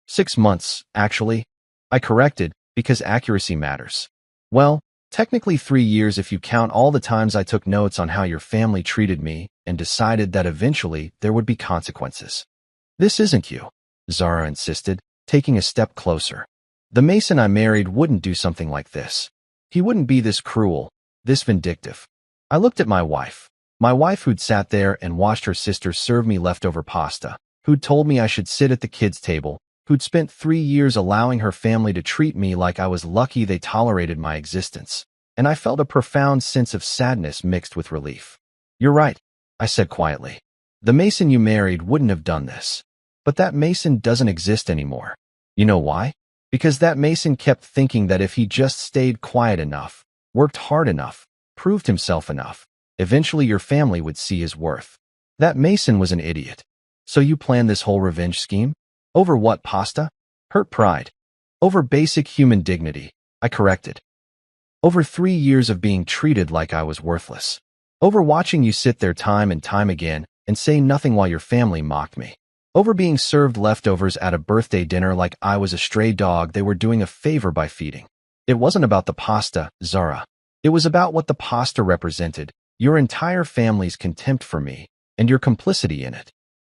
6 months, actually. I corrected, because accuracy matters. "Well, technically 3 years if you count all the times I took notes on how your family treated me and decided that eventually there would be consequences." "This isn't you," Zara insisted, taking a step closer. "The Mason I married wouldn't do something like this. He wouldn't be this cruel, this vindictive." I looked at my wife who'd sat there and watched her sister serve me leftover pasta, who'd told me I should sit at the kids' table, who'd spent 3 years allowing her family to treat me like I was lucky they tolerated my existence. and I felt a profound sense of sadness mixed with relief. You're right, I said quietly. The Mason you married wouldn't have done this. But that Mason doesn't exist anymore. You know why? Because that Mason kept thinking that if he just stayed quiet enough, worked hard enough, proved himself enough, eventually your family would see his worth. That Mason was an idiot. So you planned this whole revenge scheme? Over what, pasta? Hurt pride. Over basic human dignity, I corrected. Over 3 years of being treated like I was worthless. Over watching you sit there time and time again and say nothing while your family mocked me. Over being served leftovers at a birthday dinner like I was a stray dog they were doing a favor by feeding. It wasn't about the pasta, Zara. It was about what the pasta represented, your entire family's contempt for me, and your complicity in it.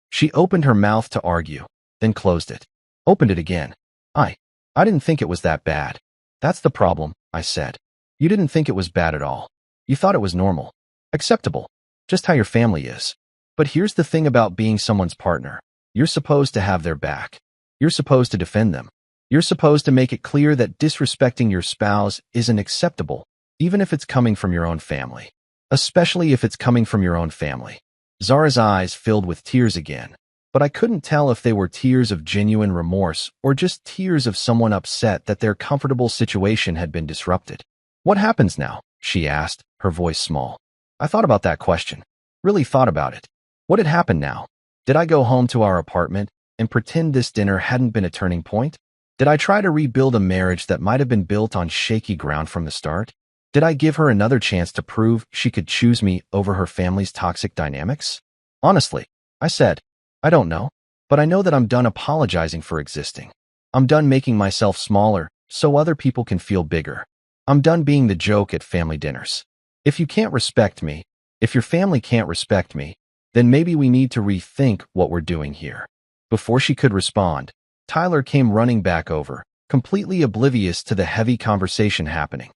She opened her mouth to argue, then closed it. Opened it again. I didn't think it was that bad. That's the problem, I said. You didn't think it was bad at all. You thought it was normal. Acceptable. Just how your family is. But here's the thing about being someone's partner. You're supposed to have their back. You're supposed to defend them. You're supposed to make it clear that disrespecting your spouse isn't acceptable, even if it's coming from your own family. Especially if it's coming from your own family. Zara's eyes filled with tears again, but I couldn't tell if they were tears of genuine remorse or just tears of someone upset that their comfortable situation had been disrupted. What happens now? She asked, her voice small. I thought about that question. Really thought about it. What had happened now? Did I go home to our apartment and pretend this dinner hadn't been a turning point? Did I try to rebuild a marriage that might have been built on shaky ground from the start? Did I give her another chance to prove she could choose me over her family's toxic dynamics? Honestly, I said, I don't know, but I know that I'm done apologizing for existing. I'm done making myself smaller so other people can feel bigger. I'm done being the joke at family dinners. If you can't respect me, if your family can't respect me, then maybe we need to rethink what we're doing here. Before she could respond, Tyler came running back over, completely oblivious to the heavy conversation happening.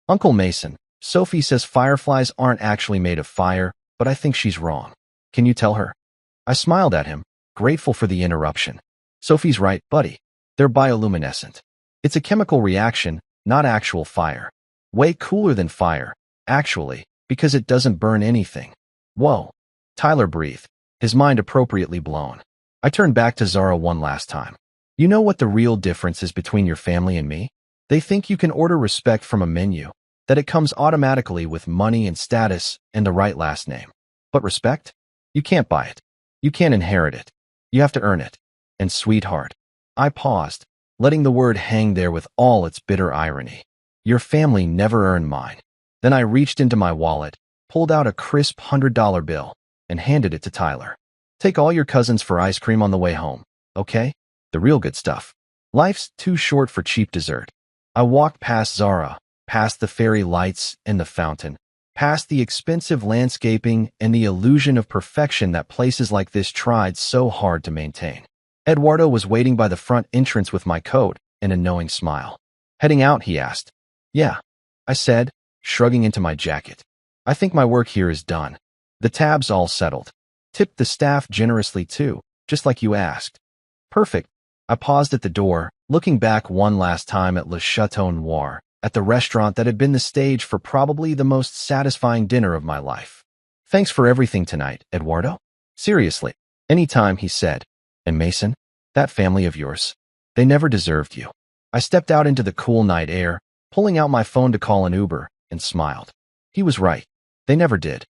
Uncle Mason, Sophie says fireflies aren't actually made of fire, but I think she's wrong. Can you tell her? I smiled at him, grateful for the interruption. Sophie's right, buddy. They're bioluminescent. It's a chemical reaction, not actual fire. Way cooler than fire, actually, because it doesn't burn anything. Whoa. Tyler breathed, his mind appropriately blown. I turned back to Zara one last time. You know what the real difference is between your family and me? They think you can order respect from a menu, that it comes automatically with money and status and the right last name. But respect? You can't buy it. You can't inherit it. You have to earn it. And sweetheart. I paused, letting the word hang there with all its bitter irony. Your family never earned mine. Then I reached into my wallet, pulled out a crisp $100 bill, and handed it to Tyler. Take all your cousins for ice cream on the way home, okay? The real good stuff. Life's too short for cheap dessert. I walked past Zara, past the fairy lights and the fountain, past the expensive landscaping and the illusion of perfection that places like this tried so hard to maintain. Eduardo was waiting by the front entrance with my coat and a knowing smile. Heading out, he asked. Yeah, I said, shrugging into my jacket. I think my work here is done. The tab's all settled. Tipped the staff generously too, just like you asked. Perfect. I paused at the door, looking back one last time at Le Chateau Noir, at the restaurant that had been the stage for probably the most satisfying dinner of my life. Thanks for everything tonight, Eduardo. Seriously. Anytime, he said. And Mason, that family of yours, they never deserved you. I stepped out into the cool night air, pulling out my phone to call an Uber, and smiled. He was right. They never did.